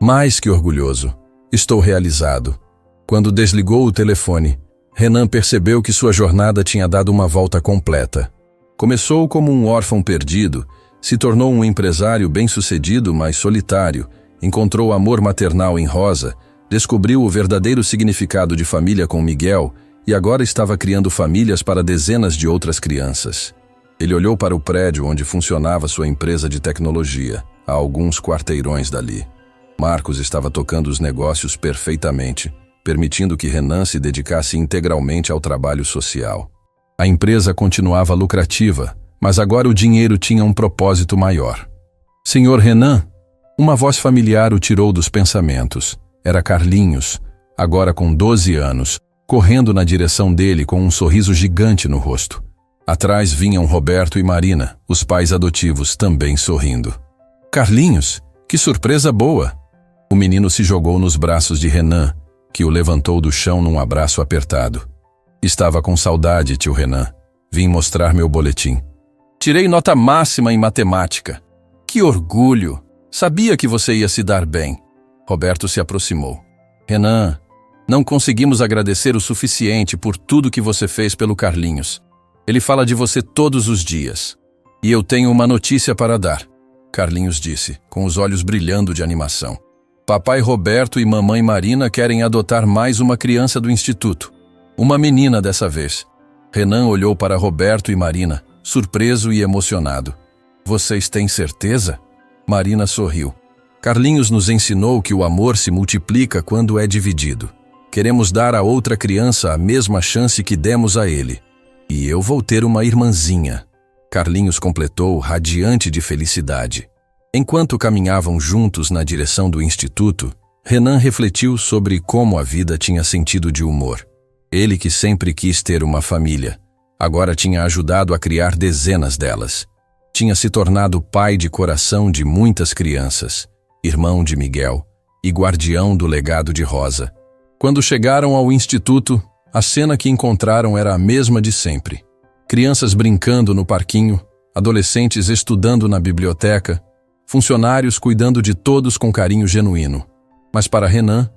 Mais que orgulhoso. Estou realizado. Quando desligou o telefone, Renan percebeu que sua jornada tinha dado uma volta completa. Começou como um órfão perdido, se tornou um empresário bem-sucedido, mas solitário, encontrou amor maternal em Rosa, descobriu o verdadeiro significado de família com Miguel e agora estava criando famílias para dezenas de outras crianças. Ele olhou para o prédio onde funcionava sua empresa de tecnologia, a alguns quarteirões dali. Marcos estava tocando os negócios perfeitamente, permitindo que Renan se dedicasse integralmente ao trabalho social. A empresa continuava lucrativa, mas agora o dinheiro tinha um propósito maior. Senhor Renan, uma voz familiar o tirou dos pensamentos. Era Carlinhos, agora com 12 anos, correndo na direção dele com um sorriso gigante no rosto. Atrás vinham Roberto e Marina, os pais adotivos, também sorrindo. Carlinhos, que surpresa boa! O menino se jogou nos braços de Renan, que o levantou do chão num abraço apertado. Estava com saudade, tio Renan. Vim mostrar meu boletim. Tirei nota máxima em matemática. Que orgulho! Sabia que você ia se dar bem. Roberto se aproximou. Renan, não conseguimos agradecer o suficiente por tudo que você fez pelo Carlinhos. Ele fala de você todos os dias. E eu tenho uma notícia para dar, Carlinhos disse, com os olhos brilhando de animação. Papai Roberto e mamãe Marina querem adotar mais uma criança do instituto. Uma menina dessa vez. Renan olhou para Roberto e Marina, surpreso e emocionado. Vocês têm certeza? Marina sorriu. Carlinhos nos ensinou que o amor se multiplica quando é dividido. Queremos dar a outra criança a mesma chance que demos a ele. E eu vou ter uma irmãzinha. Carlinhos completou, radiante de felicidade. Enquanto caminhavam juntos na direção do instituto, Renan refletiu sobre como a vida tinha sentido de humor. Ele que sempre quis ter uma família, agora tinha ajudado a criar dezenas delas. Tinha se tornado pai de coração de muitas crianças, irmão de Miguel e guardião do legado de Rosa. Quando chegaram ao instituto, a cena que encontraram era a mesma de sempre. Crianças brincando no parquinho, adolescentes estudando na biblioteca, funcionários cuidando de todos com carinho genuíno. Mas para Renan,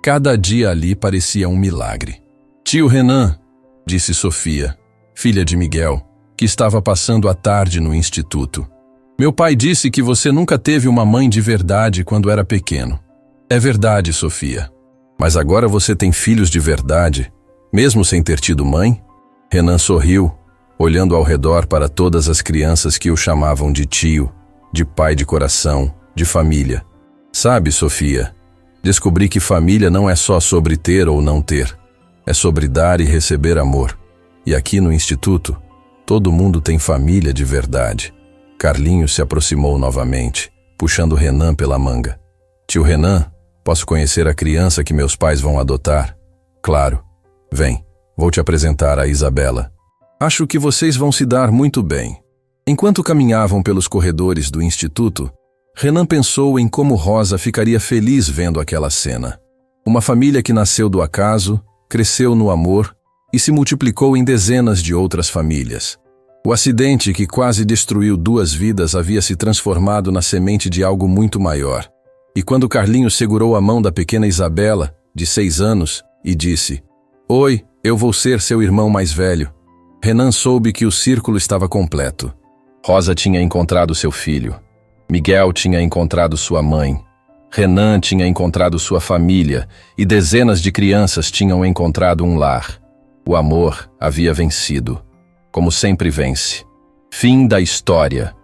cada dia ali parecia um milagre. Tio Renan, disse Sofia, filha de Miguel, que estava passando a tarde no instituto. Meu pai disse que você nunca teve uma mãe de verdade quando era pequeno. É verdade, Sofia. Mas agora você tem filhos de verdade, mesmo sem ter tido mãe? Renan sorriu, olhando ao redor para todas as crianças que o chamavam de tio, de pai de coração, de família. Sabe, Sofia, descobri que família não é só sobre ter ou não ter. É sobre dar e receber amor. E aqui no instituto, todo mundo tem família de verdade. Carlinhos se aproximou novamente, puxando Renan pela manga. Tio Renan, posso conhecer a criança que meus pais vão adotar? Claro. Vem, vou te apresentar a Isabela. Acho que vocês vão se dar muito bem. Enquanto caminhavam pelos corredores do instituto, Renan pensou em como Rosa ficaria feliz vendo aquela cena. Uma família que nasceu do acaso, cresceu no amor e se multiplicou em dezenas de outras famílias. O acidente que quase destruiu 2 vidas havia se transformado na semente de algo muito maior. E quando Carlinhos segurou a mão da pequena Isabela, de 6 anos, e disse: "Oi, eu vou ser seu irmão mais velho", Renan soube que o círculo estava completo. Rosa tinha encontrado seu filho. Miguel tinha encontrado sua mãe. Renan tinha encontrado sua família e dezenas de crianças tinham encontrado um lar. O amor havia vencido, como sempre vence. Fim da história.